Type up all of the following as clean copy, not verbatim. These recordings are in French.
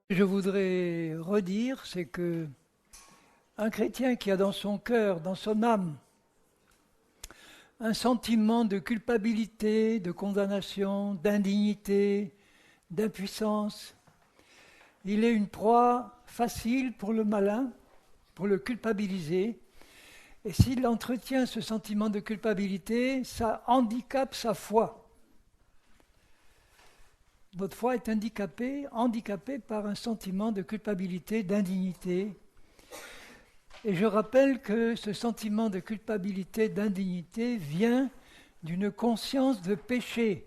Je voudrais redire, c'est que un chrétien qui a dans son cœur, dans son âme, un sentiment de culpabilité, de condamnation, d'indignité, d'impuissance, il est une proie facile pour le malin, pour le culpabiliser. Et s'il entretient ce sentiment de culpabilité, ça handicape sa foi. Notre foi est handicapée par un sentiment de culpabilité, d'indignité. Et je rappelle que ce sentiment de culpabilité, d'indignité vient d'une conscience de péché.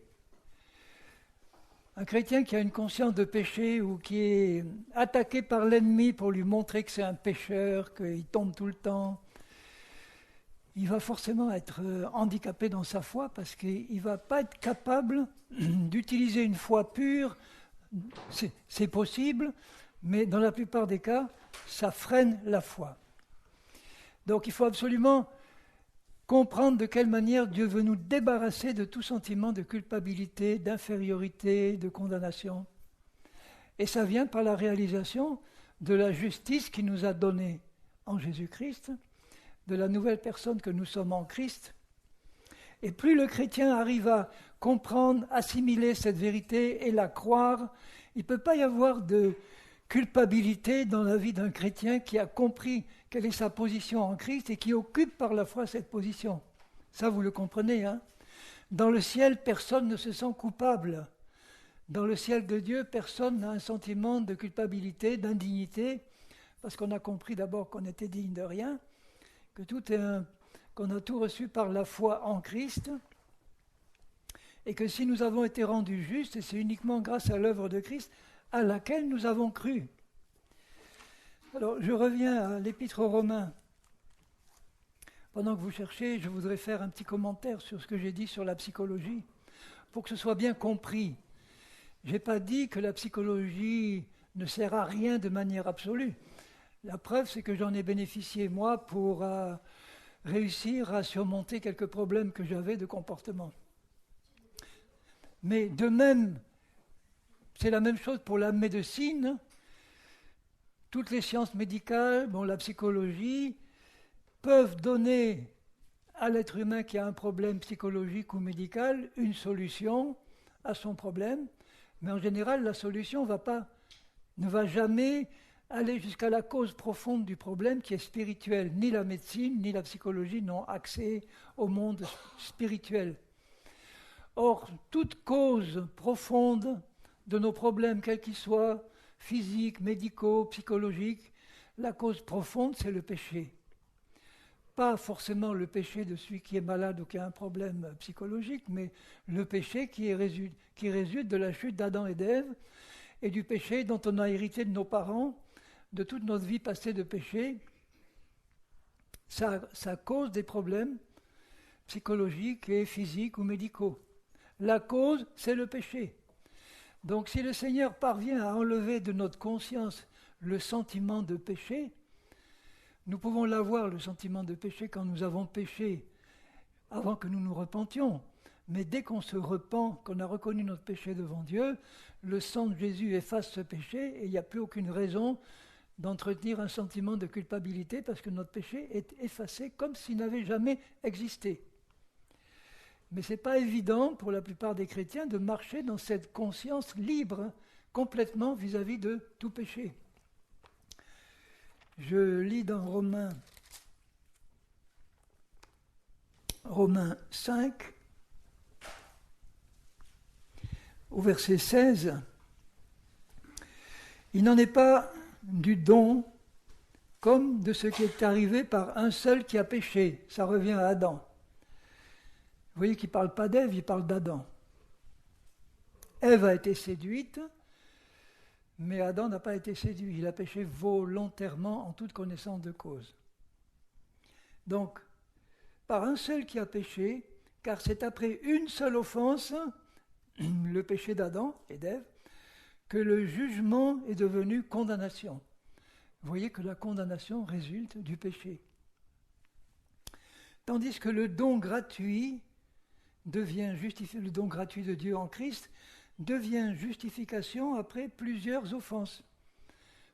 Un chrétien qui a une conscience de péché ou qui est attaqué par l'ennemi pour lui montrer que c'est un pécheur, qu'il tombe tout le temps, il va forcément être handicapé dans sa foi parce qu'il ne va pas être capable d'utiliser une foi pure. C'est possible, mais dans la plupart des cas, ça freine la foi. Donc il faut absolument comprendre de quelle manière Dieu veut nous débarrasser de tout sentiment de culpabilité, d'infériorité, de condamnation. Et ça vient par la réalisation de la justice qu'il nous a donnée en Jésus-Christ, de la nouvelle personne que nous sommes en Christ. Et plus le chrétien arrive à comprendre, assimiler cette vérité et la croire, il ne peut pas y avoir de culpabilité dans la vie d'un chrétien qui a compris quelle est sa position en Christ et qui occupe par la foi cette position. Ça, vous le comprenez, hein ? Dans le ciel, personne ne se sent coupable. Dans le ciel de Dieu, personne n'a un sentiment de culpabilité, d'indignité, parce qu'on a compris d'abord qu'on était digne de rien, que qu'on a tout reçu par la foi en Christ, et que si nous avons été rendus justes, c'est uniquement grâce à l'œuvre de Christ à laquelle nous avons cru. Alors, je reviens à l'Épître aux Romains. Pendant que vous cherchez, je voudrais faire un petit commentaire sur ce que j'ai dit sur la psychologie, pour que ce soit bien compris. Je n'ai pas dit que la psychologie ne sert à rien de manière absolue. La preuve, c'est que j'en ai bénéficié, moi, pour réussir à surmonter quelques problèmes que j'avais de comportement. Mais de même, c'est la même chose pour la médecine. Toutes les sciences médicales, la psychologie, peuvent donner à l'être humain qui a un problème psychologique ou médical une solution à son problème. Mais en général, la solution ne va jamais aller jusqu'à la cause profonde du problème qui est spirituelle. Ni la médecine, ni la psychologie n'ont accès au monde spirituel. Or, toute cause profonde de nos problèmes, quels qu'ils soient, physiques, médicaux, psychologiques, la cause profonde, c'est le péché. Pas forcément le péché de celui qui est malade ou qui a un problème psychologique, mais le péché qui résulte de la chute d'Adam et d'Ève et du péché dont on a hérité de nos parents, de toute notre vie passée de péché. Ça cause des problèmes psychologiques et physiques ou médicaux. La cause, c'est le péché. Donc si le Seigneur parvient à enlever de notre conscience le sentiment de péché, nous pouvons l'avoir, le sentiment de péché, quand nous avons péché, avant que nous nous repentions. Mais dès qu'on se repent, qu'on a reconnu notre péché devant Dieu, le sang de Jésus efface ce péché et il n'y a plus aucune raison d'entretenir un sentiment de culpabilité parce que notre péché est effacé comme s'il n'avait jamais existé. Mais ce n'est pas évident pour la plupart des chrétiens de marcher dans cette conscience libre complètement vis-à-vis de tout péché. Je lis dans Romains 5, au verset 16. Il n'en est pas du don comme de ce qui est arrivé par un seul qui a péché. Ça revient à Adam. Vous voyez qu'il ne parle pas d'Ève, il parle d'Adam. Ève a été séduite, mais Adam n'a pas été séduit. Il a péché volontairement en toute connaissance de cause. Donc, par un seul qui a péché, car c'est après une seule offense, le péché d'Adam et d'Ève, que le jugement est devenu condamnation. Vous voyez que la condamnation résulte du péché. Tandis que le don gratuit le don gratuit de Dieu en Christ devient justification après plusieurs offenses.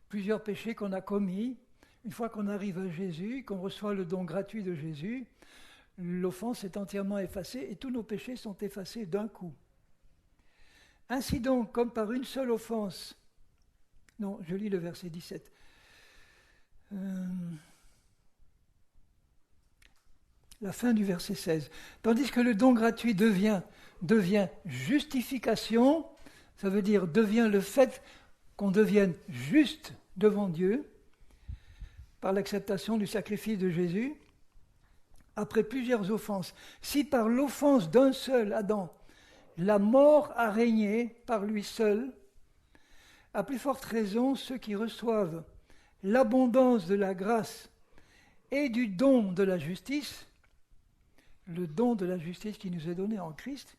plusieurs péchés qu'on a commis. Une fois qu'on arrive à Jésus, qu'on reçoit le don gratuit de Jésus, l'offense est entièrement effacée et tous nos péchés sont effacés d'un coup. Ainsi donc, comme par une seule offense, non, je lis le verset 17. La fin du verset 16. Tandis que le don gratuit devient justification, ça veut dire devient le fait qu'on devienne juste devant Dieu par l'acceptation du sacrifice de Jésus, après plusieurs offenses. Si par l'offense d'un seul Adam, la mort a régné par lui seul, à plus forte raison ceux qui reçoivent l'abondance de la grâce et du don de la justice, le don de la justice qui nous est donné en Christ,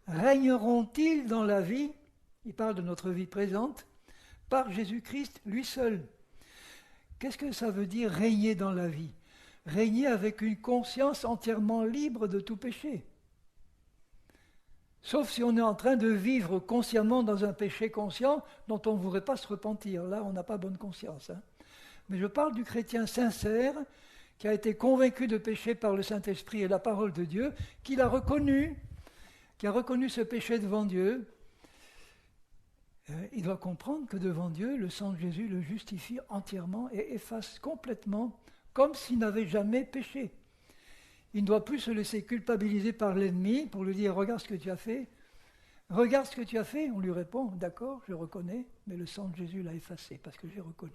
régneront-ils dans la vie, il parle de notre vie présente, par Jésus-Christ lui seul. Qu'est-ce que ça veut dire régner dans la vie? Régner avec une conscience entièrement libre de tout péché. Sauf si on est en train de vivre consciemment dans un péché conscient dont on ne voudrait pas se repentir. Là, on n'a pas bonne conscience. Mais je parle du chrétien sincère qui a été convaincu de péché par le Saint-Esprit et la parole de Dieu, qui a reconnu ce péché devant Dieu. Il doit comprendre que devant Dieu, le sang de Jésus le justifie entièrement et efface complètement, comme s'il n'avait jamais péché. Il ne doit plus se laisser culpabiliser par l'ennemi pour lui dire « Regarde ce que tu as fait ». « Regarde ce que tu as fait », on lui répond « D'accord, je reconnais, mais le sang de Jésus l'a effacé parce que j'ai reconnu ».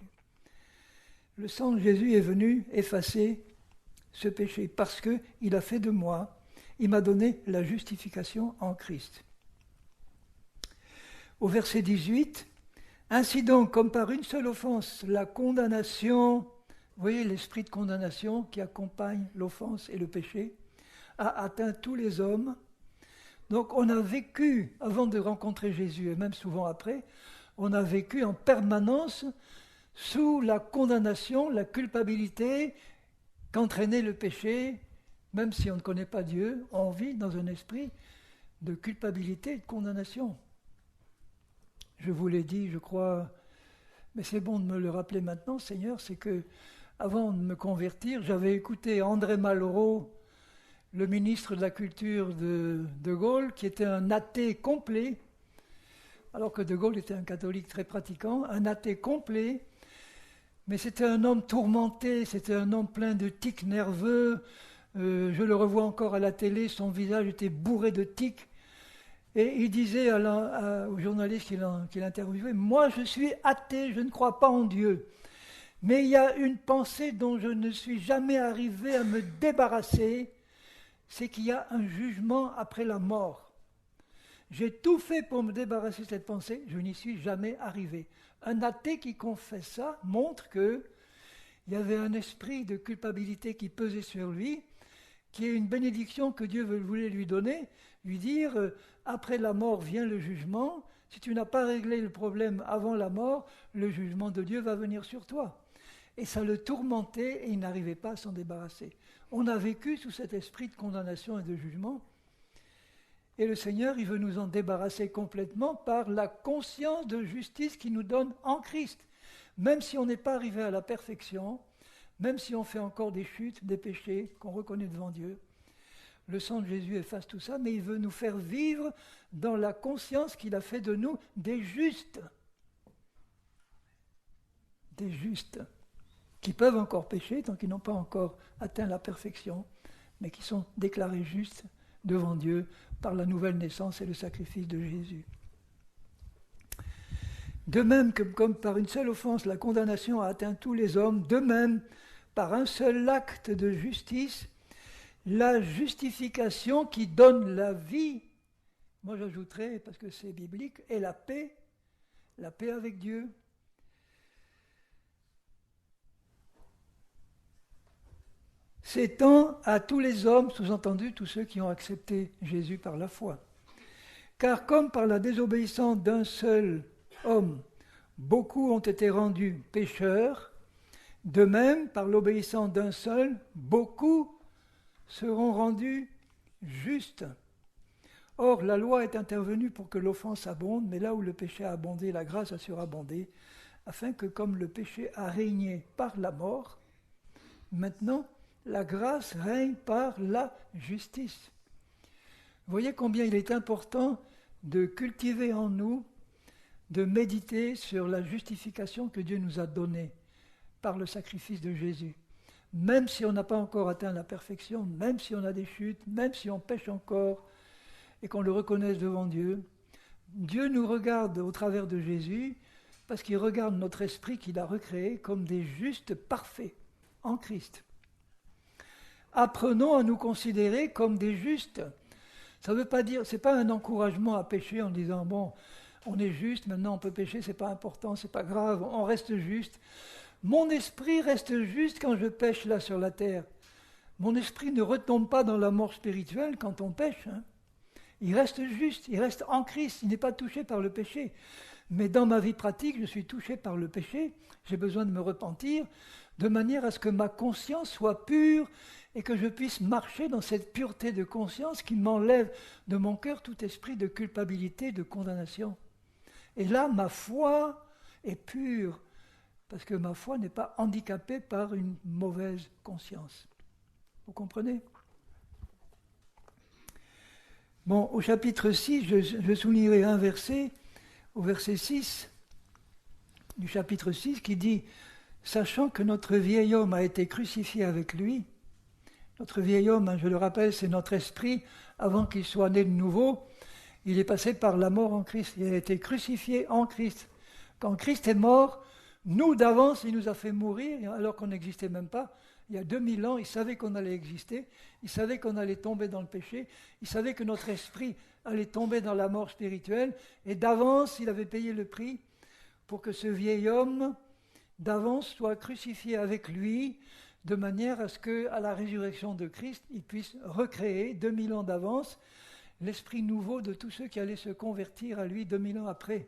Le sang de Jésus est venu effacer ce péché parce qu'il a fait de moi, il m'a donné la justification en Christ. Au verset 18, « Ainsi donc, comme par une seule offense, la condamnation, vous voyez l'esprit de condamnation qui accompagne l'offense et le péché, a atteint tous les hommes. » Donc on a vécu, avant de rencontrer Jésus, et même souvent après, on a vécu en permanence sous la condamnation, la culpabilité qu'entraînait le péché. Même si on ne connaît pas Dieu, on vit dans un esprit de culpabilité et de condamnation. Je vous l'ai dit, je crois, mais c'est bon de me le rappeler maintenant, Seigneur, c'est que avant de me convertir, j'avais écouté André Malraux, le ministre de la Culture de Gaulle, qui était un athée complet, alors que de Gaulle était un catholique très pratiquant, un athée complet, mais c'était un homme tourmenté, c'était un homme plein de tics nerveux, je le revois encore à la télé, son visage était bourré de tics, et il disait au journaliste qu'il interviewait, « Moi je suis athée, je ne crois pas en Dieu, mais il y a une pensée dont je ne suis jamais arrivé à me débarrasser, c'est qu'il y a un jugement après la mort. J'ai tout fait pour me débarrasser de cette pensée, je n'y suis jamais arrivé. » Un athée qui confesse ça montre qu'il y avait un esprit de culpabilité qui pesait sur lui, qui est une bénédiction que Dieu voulait lui donner, lui dire après la mort vient le jugement, si tu n'as pas réglé le problème avant la mort, le jugement de Dieu va venir sur toi. Et ça le tourmentait et il n'arrivait pas à s'en débarrasser. On a vécu sous cet esprit de condamnation et de jugement. Et le Seigneur, il veut nous en débarrasser complètement par la conscience de justice qu'il nous donne en Christ. Même si on n'est pas arrivé à la perfection, même si on fait encore des chutes, des péchés qu'on reconnaît devant Dieu, le sang de Jésus efface tout ça, mais il veut nous faire vivre dans la conscience qu'il a fait de nous des justes. Des justes, qui peuvent encore pécher tant qu'ils n'ont pas encore atteint la perfection, mais qui sont déclarés justes devant Dieu par la nouvelle naissance et le sacrifice de Jésus. De même que comme par une seule offense la condamnation a atteint tous les hommes, de même par un seul acte de justice, la justification qui donne la vie, moi j'ajouterais, parce que c'est biblique, et la paix avec Dieu. S'étend à tous les hommes, sous-entendu tous ceux qui ont accepté Jésus par la foi. Car comme par la désobéissance d'un seul homme, beaucoup ont été rendus pécheurs, de même, par l'obéissance d'un seul, beaucoup seront rendus justes. Or, la loi est intervenue pour que l'offense abonde, mais là où le péché a abondé, la grâce a surabondé, afin que comme le péché a régné par la mort, maintenant la grâce règne par la justice. Vous voyez combien il est important de cultiver en nous, de méditer sur la justification que Dieu nous a donnée par le sacrifice de Jésus. Même si on n'a pas encore atteint la perfection, même si on a des chutes, même si on pêche encore et qu'on le reconnaisse devant Dieu, Dieu nous regarde au travers de Jésus parce qu'il regarde notre esprit qu'il a recréé comme des justes parfaits en Christ. Apprenons à nous considérer comme des justes. Ça ne veut pas dire, c'est pas un encouragement à pécher en disant bon, on est juste, maintenant on peut pécher, c'est pas important, c'est pas grave, on reste juste. Mon esprit reste juste quand je pêche là sur la terre. Mon esprit ne retombe pas dans la mort spirituelle quand on pêche. Il reste juste, il reste en Christ, il n'est pas touché par le péché. Mais dans ma vie pratique, je suis touché par le péché, j'ai besoin de me repentir, de manière à ce que ma conscience soit pure et que je puisse marcher dans cette pureté de conscience qui m'enlève de mon cœur tout esprit de culpabilité, de condamnation. Et là, ma foi est pure, parce que ma foi n'est pas handicapée par une mauvaise conscience. Vous comprenez ? Bon, au chapitre 6, je soulignerai un verset, au verset 6 du chapitre 6, qui dit « Sachant que notre vieil homme a été crucifié avec lui », notre vieil homme, je le rappelle, c'est notre esprit, avant qu'il soit né de nouveau, il est passé par la mort en Christ, il a été crucifié en Christ. Quand Christ est mort, nous d'avance, il nous a fait mourir, alors qu'on n'existait même pas. Il y a 2000 ans, il savait qu'on allait exister, il savait qu'on allait tomber dans le péché, il savait que notre esprit allait tomber dans la mort spirituelle, et d'avance, il avait payé le prix pour que ce vieil homme, d'avance, soit crucifié avec lui, de manière à ce qu'à la résurrection de Christ, il puisse recréer, 2000 ans d'avance, l'esprit nouveau de tous ceux qui allaient se convertir à lui 2000 ans après.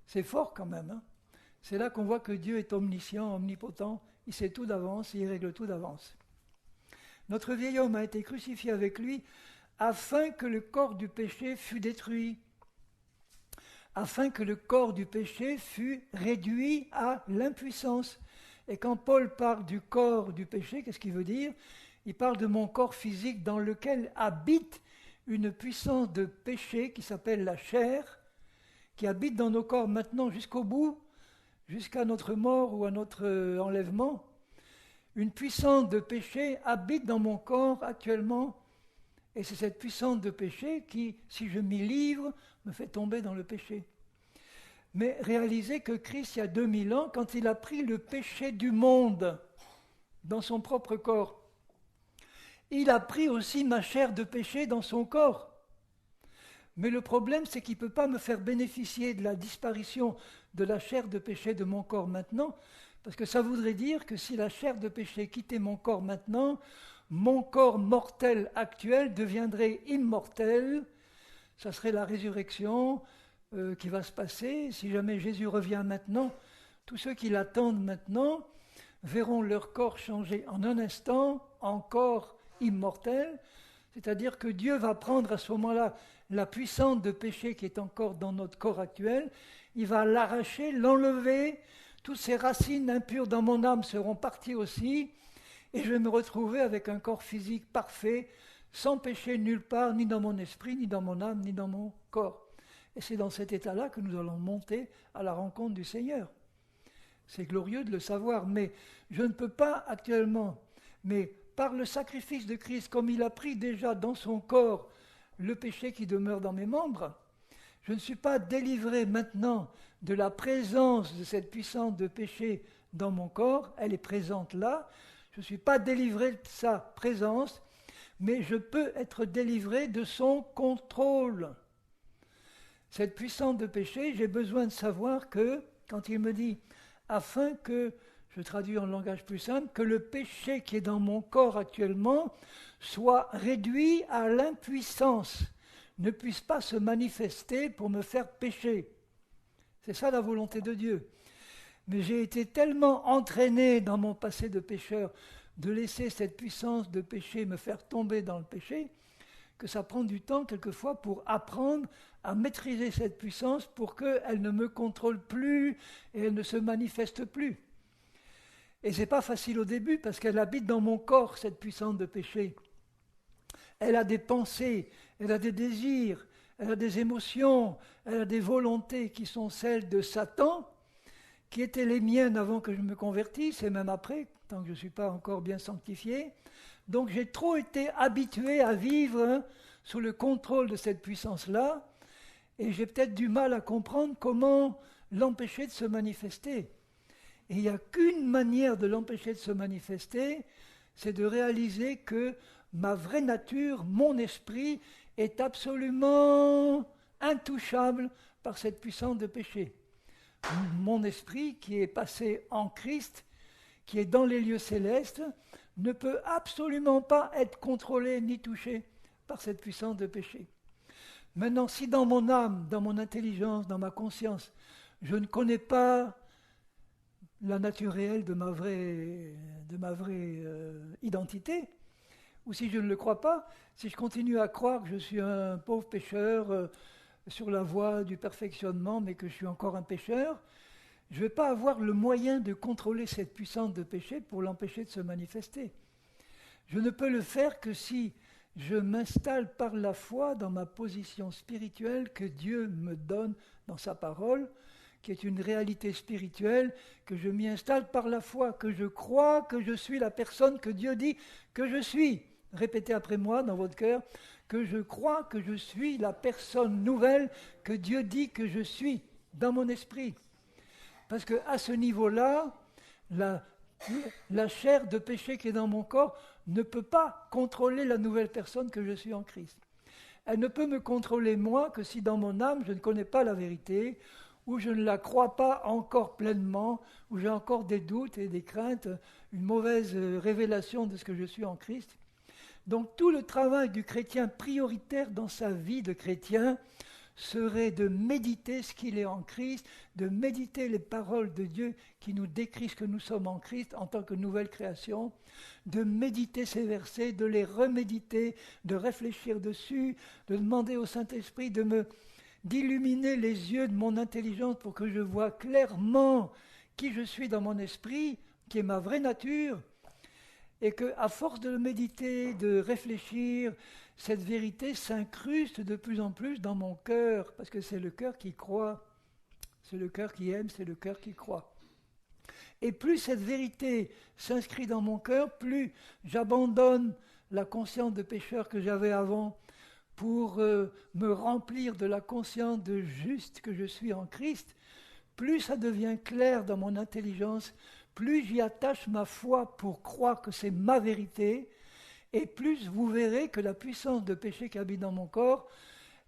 C'est fort quand même, hein ? C'est là qu'on voit que Dieu est omniscient, omnipotent, il sait tout d'avance, il règle tout d'avance. Notre vieil homme a été crucifié avec lui afin que le corps du péché fût détruit, afin que le corps du péché fût réduit à l'impuissance. Et quand Paul parle du corps du péché, qu'est-ce qu'il veut dire ? Il parle de mon corps physique dans lequel habite une puissance de péché qui s'appelle la chair, qui habite dans nos corps maintenant jusqu'au bout, jusqu'à notre mort ou à notre enlèvement. Une puissance de péché habite dans mon corps actuellement, et c'est cette puissance de péché qui, si je m'y livre, me fait tomber dans le péché. Mais réalisez que Christ, il y a 2000 ans, quand il a pris le péché du monde dans son propre corps, il a pris aussi ma chair de péché dans son corps. Mais le problème, c'est qu'il ne peut pas me faire bénéficier de la disparition de la chair de péché de mon corps maintenant, parce que ça voudrait dire que si la chair de péché quittait mon corps maintenant, mon corps mortel actuel deviendrait immortel, ça serait la résurrection qui va se passer. Si jamais Jésus revient maintenant, tous ceux qui l'attendent maintenant verront leur corps changer en un instant en corps immortel, c'est-à-dire que Dieu va prendre à ce moment-là la puissance de péché qui est encore dans notre corps actuel, il va l'arracher, l'enlever, toutes ces racines impures dans mon âme seront parties aussi, et je vais me retrouver avec un corps physique parfait, sans péché nulle part, ni dans mon esprit, ni dans mon âme, ni dans mon corps. Et c'est dans cet état-là que nous allons monter à la rencontre du Seigneur. C'est glorieux de le savoir, mais je ne peux pas actuellement, mais par le sacrifice de Christ, comme il a pris déjà dans son corps le péché qui demeure dans mes membres, je ne suis pas délivré maintenant de la présence de cette puissance de péché dans mon corps, elle est présente là, je ne suis pas délivré de sa présence, mais je peux être délivré de son contrôle. Cette puissance de péché, j'ai besoin de savoir que, quand il me dit, afin que, je traduis en langage plus simple, que le péché qui est dans mon corps actuellement soit réduit à l'impuissance, ne puisse pas se manifester pour me faire pécher. C'est ça la volonté de Dieu. Mais j'ai été tellement entraîné dans mon passé de pécheur de laisser cette puissance de péché me faire tomber dans le péché, que ça prend du temps quelquefois pour apprendre à maîtriser cette puissance pour qu'elle ne me contrôle plus et elle ne se manifeste plus. Et ce n'est pas facile au début parce qu'elle habite dans mon corps, cette puissance de péché. Elle a des pensées, elle a des désirs, elle a des émotions, elle a des volontés qui sont celles de Satan, qui étaient les miennes avant que je me convertisse et même après, tant que je ne suis pas encore bien sanctifié. Donc j'ai trop été habitué à vivre sous le contrôle de cette puissance-là et j'ai peut-être du mal à comprendre comment l'empêcher de se manifester. Et il n'y a qu'une manière de l'empêcher de se manifester, c'est de réaliser que ma vraie nature, mon esprit, est absolument intouchable par cette puissance de péché. Mon esprit, qui est passé en Christ, qui est dans les lieux célestes, ne peut absolument pas être contrôlé ni touché par cette puissance de péché. Maintenant, si dans mon âme, dans mon intelligence, dans ma conscience, je ne connais pas la nature réelle de ma vraie identité, ou si je ne le crois pas, si je continue à croire que je suis un pauvre pécheur sur la voie du perfectionnement, mais que je suis encore un pécheur, je ne vais pas avoir le moyen de contrôler cette puissance de péché pour l'empêcher de se manifester. Je ne peux le faire que si je m'installe par la foi dans ma position spirituelle que Dieu me donne dans sa parole, qui est une réalité spirituelle, que je m'y installe par la foi, que je crois que je suis la personne que Dieu dit que je suis. Répétez après moi dans votre cœur, que je crois que je suis la personne nouvelle que Dieu dit que je suis dans mon esprit. Parce qu'à ce niveau-là, la chair de péché qui est dans mon corps ne peut pas contrôler la nouvelle personne que je suis en Christ. Elle ne peut me contrôler moi que si dans mon âme je ne connais pas la vérité, ou je ne la crois pas encore pleinement, ou j'ai encore des doutes et des craintes, une mauvaise révélation de ce que je suis en Christ. Donc tout le travail du chrétien prioritaire dans sa vie de chrétien serait de méditer ce qu'il est en Christ, de méditer les paroles de Dieu qui nous décrivent ce que nous sommes en Christ en tant que nouvelle création, de méditer ces versets, de les reméditer, de réfléchir dessus, de demander au Saint-Esprit d'illuminer les yeux de mon intelligence pour que je vois clairement qui je suis dans mon esprit, qui est ma vraie nature, et qu'à force de méditer, de réfléchir, cette vérité s'incruste de plus en plus dans mon cœur, parce que c'est le cœur qui croit, c'est le cœur qui aime, c'est le cœur qui croit. Et plus cette vérité s'inscrit dans mon cœur, plus j'abandonne la conscience de pécheur que j'avais avant pour me remplir de la conscience de juste que je suis en Christ, plus ça devient clair dans mon intelligence, plus j'y attache ma foi pour croire que c'est ma vérité, et plus vous verrez que la puissance de péché qui habite dans mon corps,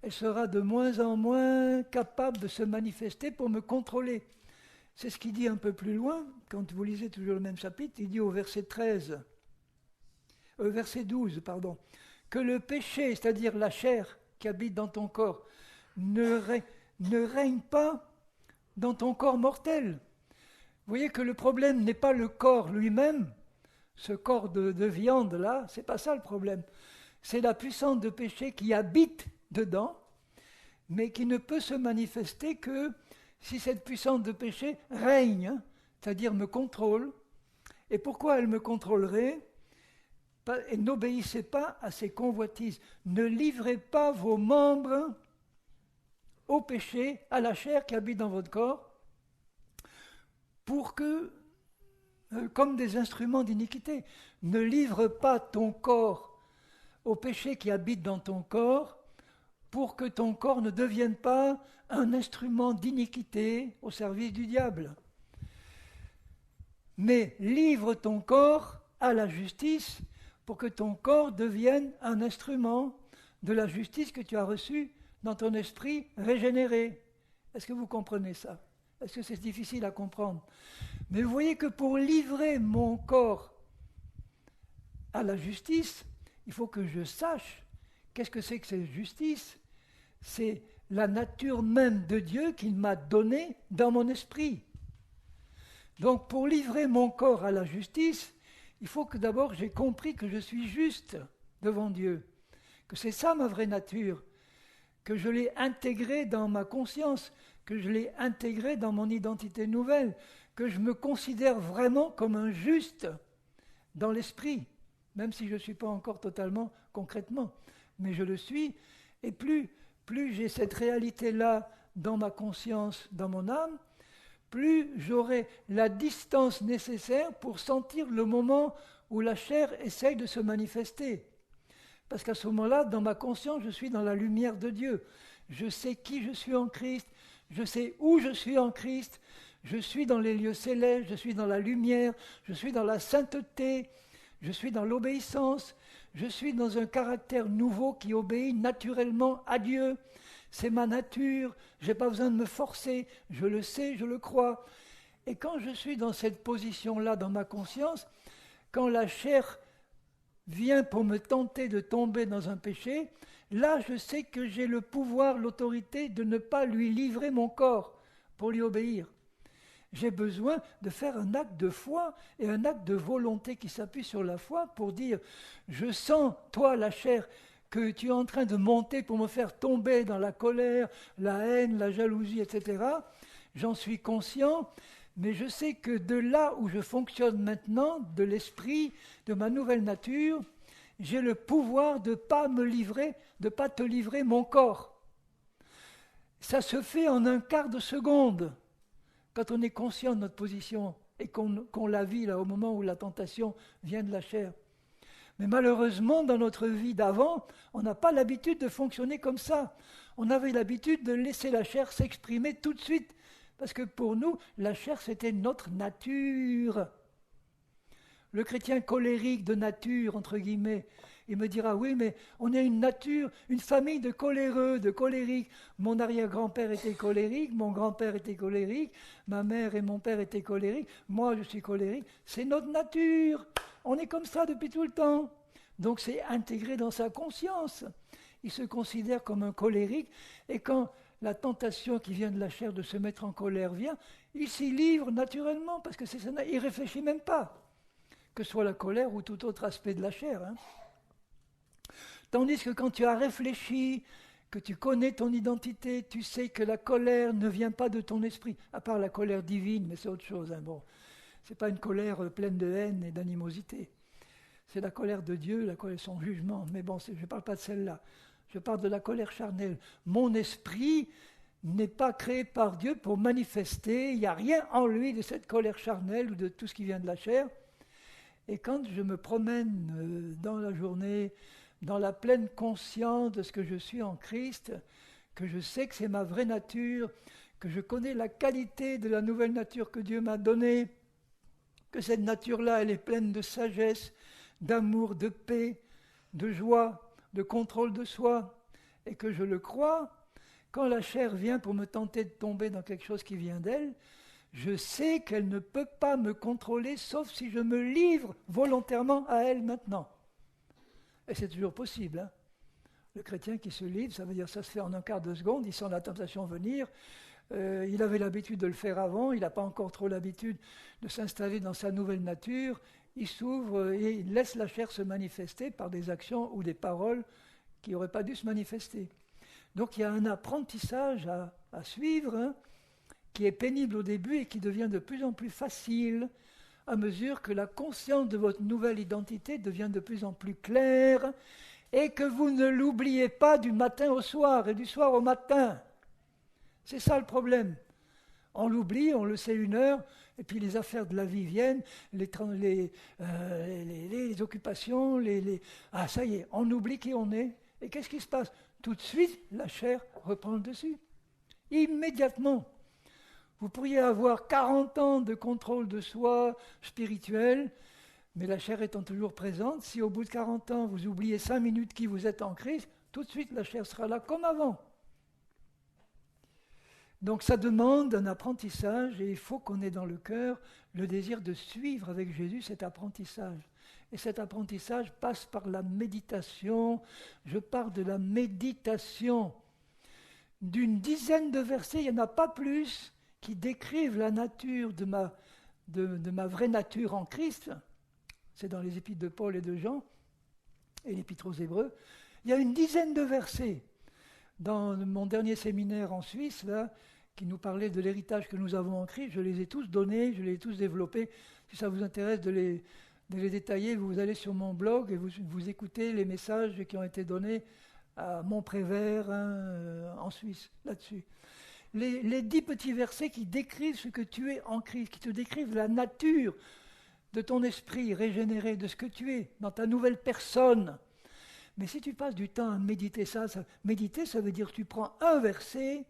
elle sera de moins en moins capable de se manifester pour me contrôler. C'est ce qu'il dit un peu plus loin, quand vous lisez toujours le même chapitre, il dit au verset 12, que le péché, c'est-à-dire la chair qui habite dans ton corps, ne règne pas dans ton corps mortel. Vous voyez que le problème n'est pas le corps lui-même, ce corps de viande là, c'est pas ça le problème. C'est la puissance de péché qui habite dedans, mais qui ne peut se manifester que si cette puissance de péché règne, c'est-à-dire me contrôle. Et pourquoi elle me contrôlerait ? Et n'obéissez pas à ses convoitises. Ne livrez pas vos membres au péché, à la chair qui habite dans votre corps, pour que, comme des instruments d'iniquité, ne livre pas ton corps au péché qui habite dans ton corps, pour que ton corps ne devienne pas un instrument d'iniquité au service du diable. Mais livre ton corps à la justice, pour que ton corps devienne un instrument de la justice que tu as reçue dans ton esprit régénéré. Est-ce que vous comprenez ça ? Est-ce que c'est difficile à comprendre ? Mais vous voyez que pour livrer mon corps à la justice, il faut que je sache qu'est-ce que c'est que cette justice. C'est la nature même de Dieu qu'il m'a donnée dans mon esprit. Donc pour livrer mon corps à la justice, il faut que d'abord j'ai compris que je suis juste devant Dieu, que c'est ça ma vraie nature, que je l'ai intégrée dans ma conscience, que je l'ai intégrée dans mon identité nouvelle, que je me considère vraiment comme un juste dans l'esprit, même si je ne suis pas encore totalement concrètement, mais je le suis, et plus j'ai cette réalité-là dans ma conscience, dans mon âme, plus j'aurai la distance nécessaire pour sentir le moment où la chair essaye de se manifester. Parce qu'à ce moment-là, dans ma conscience, je suis dans la lumière de Dieu. Je sais qui je suis en Christ, je sais où je suis en Christ, je suis dans les lieux célestes, je suis dans la lumière, je suis dans la sainteté, je suis dans l'obéissance, je suis dans un caractère nouveau qui obéit naturellement à Dieu. C'est ma nature, je n'ai pas besoin de me forcer, je le sais, je le crois. Et quand je suis dans cette position-là dans ma conscience, quand la chair vient pour me tenter de tomber dans un péché, là je sais que j'ai le pouvoir, l'autorité de ne pas lui livrer mon corps pour lui obéir. J'ai besoin de faire un acte de foi et un acte de volonté qui s'appuie sur la foi pour dire « Je sens, toi la chair, que tu es en train de monter pour me faire tomber dans la colère, la haine, la jalousie, etc. J'en suis conscient, mais je sais que de là où je fonctionne maintenant, de l'esprit, de ma nouvelle nature, j'ai le pouvoir de ne pas me livrer, de ne pas te livrer mon corps. » Ça se fait en un quart de seconde. Quand on est conscient de notre position et qu'on la vit là au moment où la tentation vient de la chair. Mais malheureusement, dans notre vie d'avant, on n'a pas l'habitude de fonctionner comme ça. On avait l'habitude de laisser la chair s'exprimer tout de suite. Parce que pour nous, la chair, c'était notre nature. Le chrétien colérique de nature, entre guillemets, il me dira, oui, mais on est une nature, une famille de coléreux, de colériques. Mon arrière-grand-père était colérique, mon grand-père était colérique, ma mère et mon père étaient colériques, moi je suis colérique. C'est notre nature. On est comme ça depuis tout le temps. Donc c'est intégré dans sa conscience. Il se considère comme un colérique, et quand la tentation qui vient de la chair de se mettre en colère vient, il s'y livre naturellement, parce que il ne réfléchit même pas. Que ce soit la colère ou tout autre aspect de la chair. Tandis que quand tu as réfléchi, que tu connais ton identité, tu sais que la colère ne vient pas de ton esprit, à part la colère divine, mais c'est autre chose. Bon, ce n'est pas une colère pleine de haine et d'animosité. C'est la colère de Dieu, la colère de son jugement. Mais bon, je ne parle pas de celle-là. Je parle de la colère charnelle. Mon esprit n'est pas créé par Dieu pour manifester. Il n'y a rien en lui de cette colère charnelle ou de tout ce qui vient de la chair. Et quand je me promène dans la journée, dans la pleine conscience de ce que je suis en Christ, que je sais que c'est ma vraie nature, que je connais la qualité de la nouvelle nature que Dieu m'a donnée, que cette nature-là, elle est pleine de sagesse, d'amour, de paix, de joie, de contrôle de soi, et que je le crois, quand la chair vient pour me tenter de tomber dans quelque chose qui vient d'elle, je sais qu'elle ne peut pas me contrôler sauf si je me livre volontairement à elle maintenant. Et c'est toujours possible. Le chrétien qui se livre, ça veut dire ça se fait en un quart de seconde, il sent la tentation venir. Il avait l'habitude de le faire avant, il n'a pas encore trop l'habitude de s'installer dans sa nouvelle nature. Il s'ouvre et il laisse la chair se manifester par des actions ou des paroles qui n'auraient pas dû se manifester. Donc il y a un apprentissage à suivre, qui est pénible au début et qui devient de plus en plus facile à mesure que la conscience de votre nouvelle identité devient de plus en plus claire et que vous ne l'oubliez pas du matin au soir et du soir au matin. C'est ça le problème. On l'oublie, on le sait 1 heure, et puis les affaires de la vie viennent, les occupations, ah ça y est, on oublie qui on est. Et qu'est-ce qui se passe? Tout de suite, la chair reprend le dessus. Immédiatement. Vous pourriez avoir 40 ans de contrôle de soi spirituel, mais la chair étant toujours présente, si au bout de 40 ans vous oubliez 5 minutes qui vous êtes en Christ, tout de suite la chair sera là comme avant. Donc ça demande un apprentissage et il faut qu'on ait dans le cœur le désir de suivre avec Jésus cet apprentissage. Et cet apprentissage passe par la méditation. Je parle de la méditation d'une dizaine de versets, il n'y en a pas plus, qui décrivent la nature de ma vraie nature en Christ. C'est dans les épîtres de Paul et de Jean et l'épître aux Hébreux. Il Il y a une dizaine de versets dans mon dernier séminaire en Suisse, là, qui nous parlait de l'héritage que nous avons en Christ. Je les ai tous donnés, je les ai tous développés. Si ça vous intéresse de les détailler, vous allez sur mon blog et vous écoutez les messages qui ont été donnés à Montprévert, en Suisse, là-dessus. Les 10 petits versets qui décrivent ce que tu es en Christ, qui te décrivent la nature de ton esprit régénéré, de ce que tu es, dans ta nouvelle personne. Mais si tu passes du temps à méditer méditer, ça veut dire que tu prends un verset,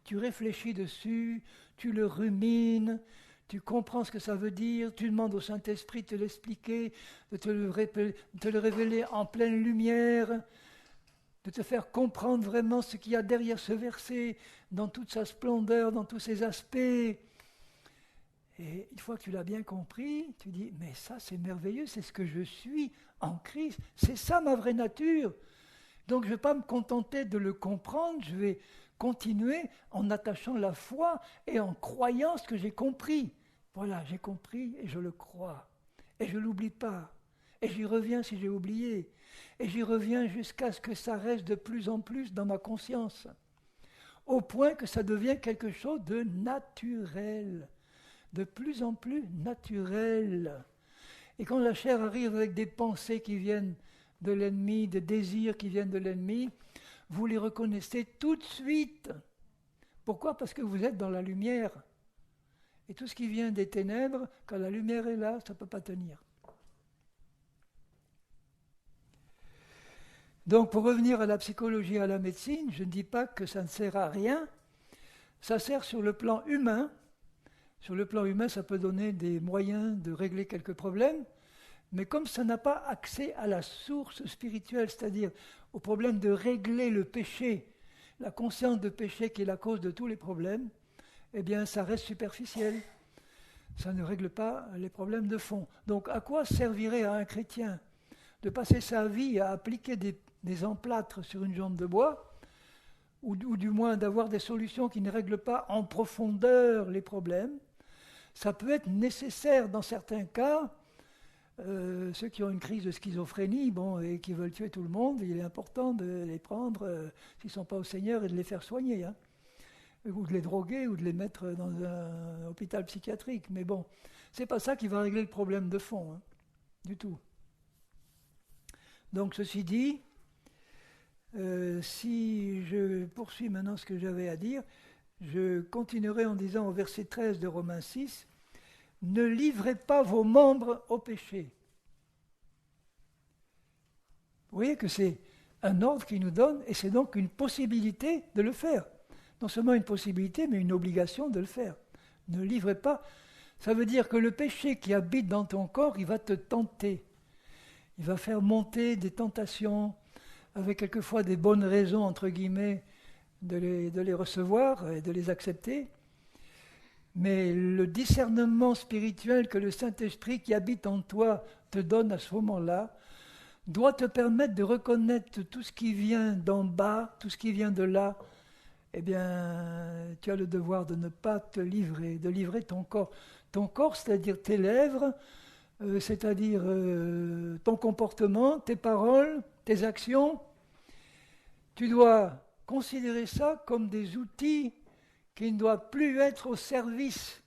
tu réfléchis dessus, tu le rumines, tu comprends ce que ça veut dire, tu demandes au Saint-Esprit de te l'expliquer, de te le révéler en pleine lumière, de te faire comprendre vraiment ce qu'il y a derrière ce verset, dans toute sa splendeur, dans tous ses aspects. Et une fois que tu l'as bien compris, tu dis, mais ça c'est merveilleux, c'est ce que je suis en Christ, c'est ça ma vraie nature. Donc je ne vais pas me contenter de le comprendre, je vais continuer en attachant la foi et en croyant ce que j'ai compris. Voilà, j'ai compris et je le crois. Et je ne l'oublie pas. Et j'y reviens si j'ai oublié. Et j'y reviens jusqu'à ce que ça reste de plus en plus dans ma conscience. Au point que ça devient quelque chose de naturel. De plus en plus naturel. Et quand la chair arrive avec des pensées qui viennent de l'ennemi, des désirs qui viennent de l'ennemi, vous les reconnaissez tout de suite. Pourquoi ? Parce que vous êtes dans la lumière. Et tout ce qui vient des ténèbres, quand la lumière est là, ça ne peut pas tenir. Donc pour revenir à la psychologie et à la médecine, je ne dis pas que ça ne sert à rien. Ça sert sur le plan humain. Sur le plan humain, ça peut donner des moyens de régler quelques problèmes. Mais comme ça n'a pas accès à la source spirituelle, c'est-à-dire au problème de régler le péché, la conscience de péché qui est la cause de tous les problèmes, eh bien ça reste superficiel. Ça ne règle pas les problèmes de fond. Donc à quoi servirait à un chrétien de passer sa vie à appliquer des emplâtres sur une jambe de bois, ou du moins d'avoir des solutions qui ne règlent pas en profondeur les problèmes? Ça peut être nécessaire dans certains cas. Ceux qui ont une crise de schizophrénie, et qui veulent tuer tout le monde, il est important de les prendre, s'ils ne sont pas au Seigneur, et de les faire soigner, ou de les droguer, ou de les mettre dans un hôpital psychiatrique. Mais bon, c'est pas ça qui va régler le problème de fond, du tout. Donc ceci dit, si je poursuis maintenant ce que j'avais à dire, je continuerai en disant au verset 13 de Romains 6, « Ne livrez pas vos membres au péché ». Vous voyez que c'est un ordre qu'il nous donne, et c'est donc une possibilité de le faire. Non seulement une possibilité, mais une obligation de le faire. Ne livrez pas. Ça veut dire que le péché qui habite dans ton corps, il va te tenter. Il va faire monter des tentations, avec quelquefois des bonnes raisons, entre guillemets, de les recevoir et de les accepter. Mais le discernement spirituel que le Saint-Esprit qui habite en toi te donne à ce moment-là, doit te permettre de reconnaître tout ce qui vient d'en bas, tout ce qui vient de là. Eh bien, tu as le devoir de ne pas te livrer, de livrer ton corps. Ton corps, c'est-à-dire tes lèvres, c'est-à-dire ton comportement, tes paroles, tes actions. Tu dois considérer ça comme des outils qui ne doivent plus être au service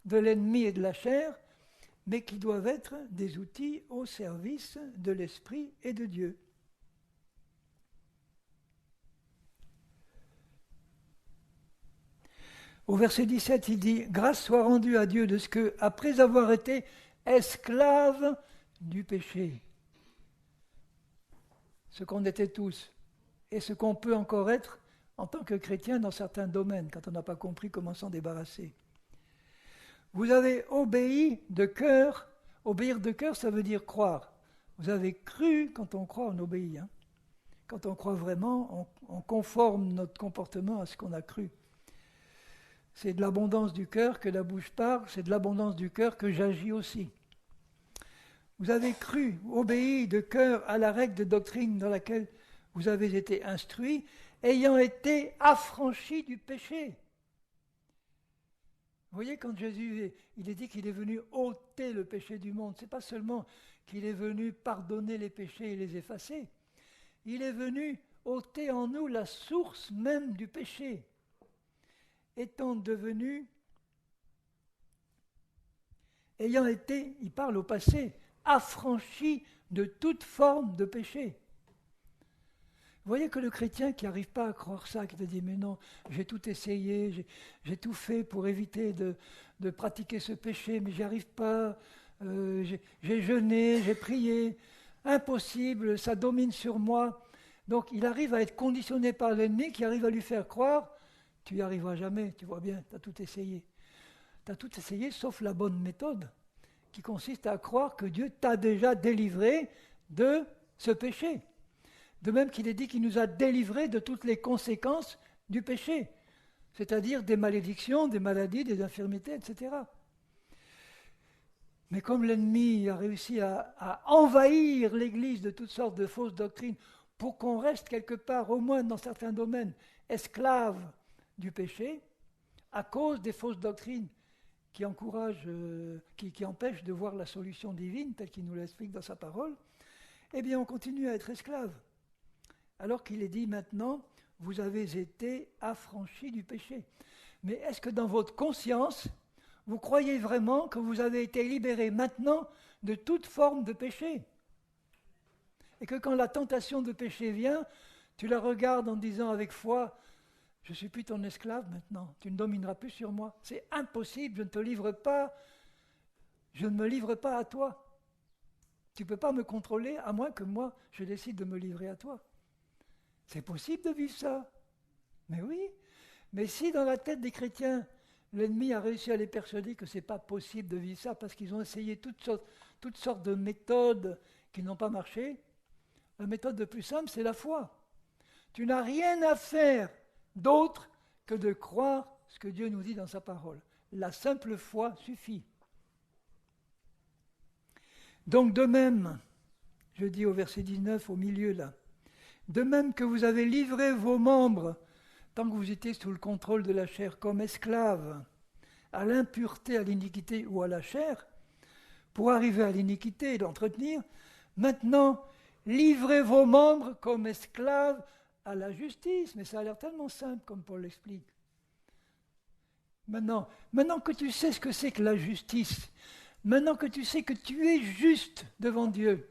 de l'ennemi et de la chair, mais qui doivent être des outils au service de l'Esprit et de Dieu. Au verset 17, il dit « Grâce soit rendue à Dieu de ce que, après avoir été esclaves du péché, ce qu'on était tous, et ce qu'on peut encore être en tant que chrétien dans certains domaines, quand on n'a pas compris comment s'en débarrasser. Vous avez obéi de cœur. Obéir de cœur, ça veut dire croire. Vous avez cru, quand on croit, on obéit. Quand on croit vraiment, on conforme notre comportement à ce qu'on a cru. C'est de l'abondance du cœur que la bouche parle, c'est de l'abondance du cœur que j'agis aussi. Vous avez cru, obéi de cœur à la règle de doctrine dans laquelle vous avez été instruits, ayant été affranchis du péché. Vous voyez, quand Jésus, il est dit qu'il est venu ôter le péché du monde, ce n'est pas seulement qu'il est venu pardonner les péchés et les effacer, Il est venu ôter en nous la source même du péché, étant devenu, ayant été, il parle au passé, affranchi de toute forme de péché. Vous voyez que le chrétien qui n'arrive pas à croire ça, qui te dit « mais non, j'ai tout essayé, j'ai tout fait pour éviter de pratiquer ce péché, mais j'y arrive pas, j'ai jeûné, j'ai prié, impossible, ça domine sur moi ». Donc il arrive à être conditionné par l'ennemi qui arrive à lui faire croire « tu n'y arriveras jamais, tu vois bien, tu as tout essayé ». Tu as tout essayé sauf la bonne méthode, qui consiste à croire que Dieu t'a déjà délivré de ce péché. De même qu'il est dit qu'il nous a délivrés de toutes les conséquences du péché, c'est-à-dire des malédictions, des maladies, des infirmités, etc. Mais comme l'ennemi a réussi à envahir l'Église de toutes sortes de fausses doctrines pour qu'on reste quelque part, au moins dans certains domaines, esclaves du péché, à cause des fausses doctrines qui encouragent, qui empêchent de voir la solution divine telle qu'il nous l'explique dans sa parole, eh bien on continue à être esclaves. Alors qu'il est dit maintenant, vous avez été affranchis du péché. Mais est-ce que dans votre conscience, vous croyez vraiment que vous avez été libérés maintenant de toute forme de péché? Et que quand la tentation de péché vient, tu la regardes en disant avec foi, je ne suis plus ton esclave maintenant, tu ne domineras plus sur moi. C'est impossible, je ne te livre pas, je ne me livre pas à toi. Tu ne peux pas me contrôler à moins que moi, je décide de me livrer à toi. C'est possible de vivre ça. Mais oui. Mais si dans la tête des chrétiens, l'ennemi a réussi à les persuader que ce n'est pas possible de vivre ça parce qu'ils ont essayé toutes sortes de méthodes qui n'ont pas marché, la méthode la plus simple, c'est la foi. Tu n'as rien à faire d'autre que de croire ce que Dieu nous dit dans sa parole. La simple foi suffit. Donc de même, je dis au verset 19, au milieu là, de même que vous avez livré vos membres, tant que vous étiez sous le contrôle de la chair, comme esclaves, à l'impureté, à l'iniquité ou à la chair, pour arriver à l'iniquité et l'entretenir, maintenant, livrez vos membres comme esclaves à la justice. Mais ça a l'air tellement simple, comme Paul l'explique. Maintenant que tu sais ce que c'est que la justice, maintenant que tu sais que tu es juste devant Dieu,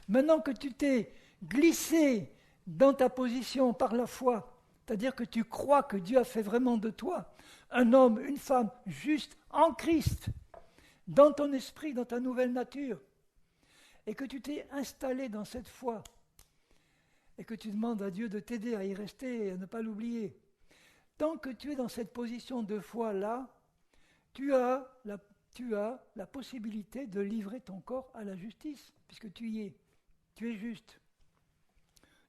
maintenant que tu t'es glissé dans ta position par la foi, c'est-à-dire que tu crois que Dieu a fait vraiment de toi un homme, une femme juste en Christ, dans ton esprit, dans ta nouvelle nature, et que tu t'es installé dans cette foi, et que tu demandes à Dieu de t'aider à y rester et à ne pas l'oublier. Tant que tu es dans cette position de foi-là, tu as la possibilité de livrer ton corps à la justice, puisque tu y es, tu es juste.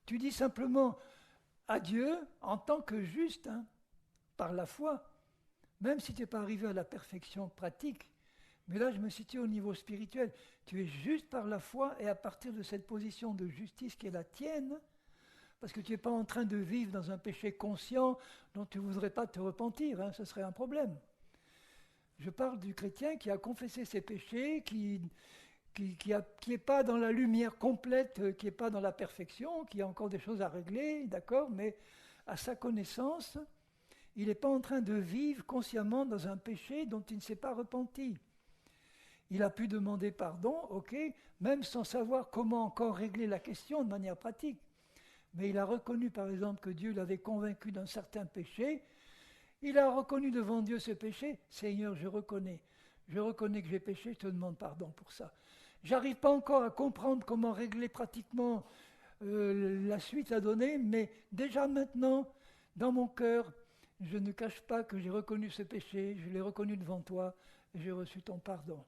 Tu dis simplement à Dieu en tant que juste, par la foi, même si tu n'es pas arrivé à la perfection pratique, mais là je me situe au niveau spirituel, tu es juste par la foi et à partir de cette position de justice qui est la tienne, parce que tu n'es pas en train de vivre dans un péché conscient dont tu ne voudrais pas te repentir, ce serait un problème. Je parle du chrétien qui a confessé ses péchés, qui n'est pas dans la lumière complète, qui n'est pas dans la perfection, qui a encore des choses à régler, d'accord, mais à sa connaissance, il n'est pas en train de vivre consciemment dans un péché dont il ne s'est pas repenti. Il a pu demander pardon, ok, même sans savoir comment encore régler la question de manière pratique. Mais il a reconnu par exemple que Dieu l'avait convaincu d'un certain péché. Il a reconnu devant Dieu ce péché. Seigneur, je reconnais que j'ai péché, je te demande pardon pour ça. J'arrive pas encore à comprendre comment régler pratiquement la suite à donner, mais déjà maintenant, dans mon cœur, je ne cache pas que j'ai reconnu ce péché, je l'ai reconnu devant toi, et j'ai reçu ton pardon.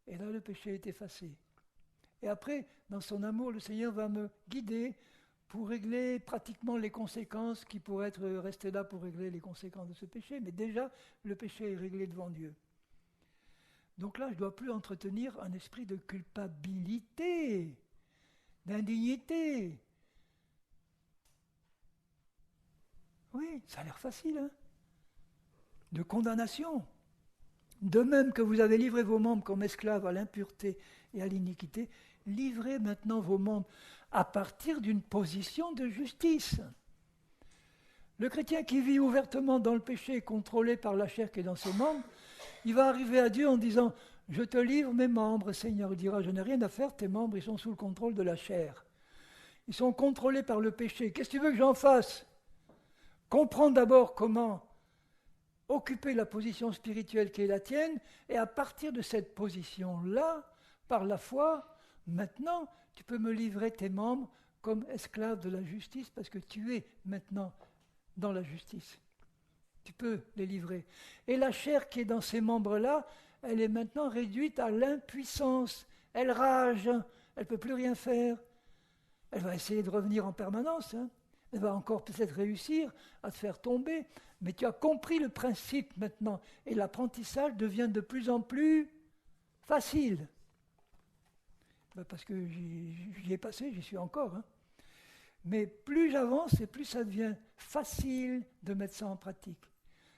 Et là, le péché est effacé. Et après, dans son amour, le Seigneur va me guider pour régler pratiquement les conséquences qui pourraient être restées là pour régler les conséquences de ce péché. Mais déjà, le péché est réglé devant Dieu. Donc là, je ne dois plus entretenir un esprit de culpabilité, d'indignité. Oui, ça a l'air facile, de condamnation. De même que vous avez livré vos membres comme esclaves à l'impureté et à l'iniquité, livrez maintenant vos membres à partir d'une position de justice. Le chrétien qui vit ouvertement dans le péché, contrôlé par la chair qui est dans ses membres, il va arriver à Dieu en disant « Je te livre mes membres, Seigneur. » Il dira « Je n'ai rien à faire, tes membres, ils sont sous le contrôle de la chair. Ils sont contrôlés par le péché. Qu'est-ce que tu veux que j'en fasse ? Comprends d'abord comment occuper la position spirituelle qui est la tienne, et à partir de cette position-là, par la foi, maintenant, tu peux me livrer tes membres comme esclaves de la justice, parce que tu es maintenant dans la justice. Tu peux les livrer. Et la chair qui est dans ces membres-là, elle est maintenant réduite à l'impuissance. Elle rage, elle ne peut plus rien faire. Elle va essayer de revenir en permanence. Elle va encore peut-être réussir à te faire tomber. Mais tu as compris le principe maintenant. Et l'apprentissage devient de plus en plus facile. Parce que j'y ai passé, j'y suis encore. Mais plus j'avance et plus ça devient facile de mettre ça en pratique.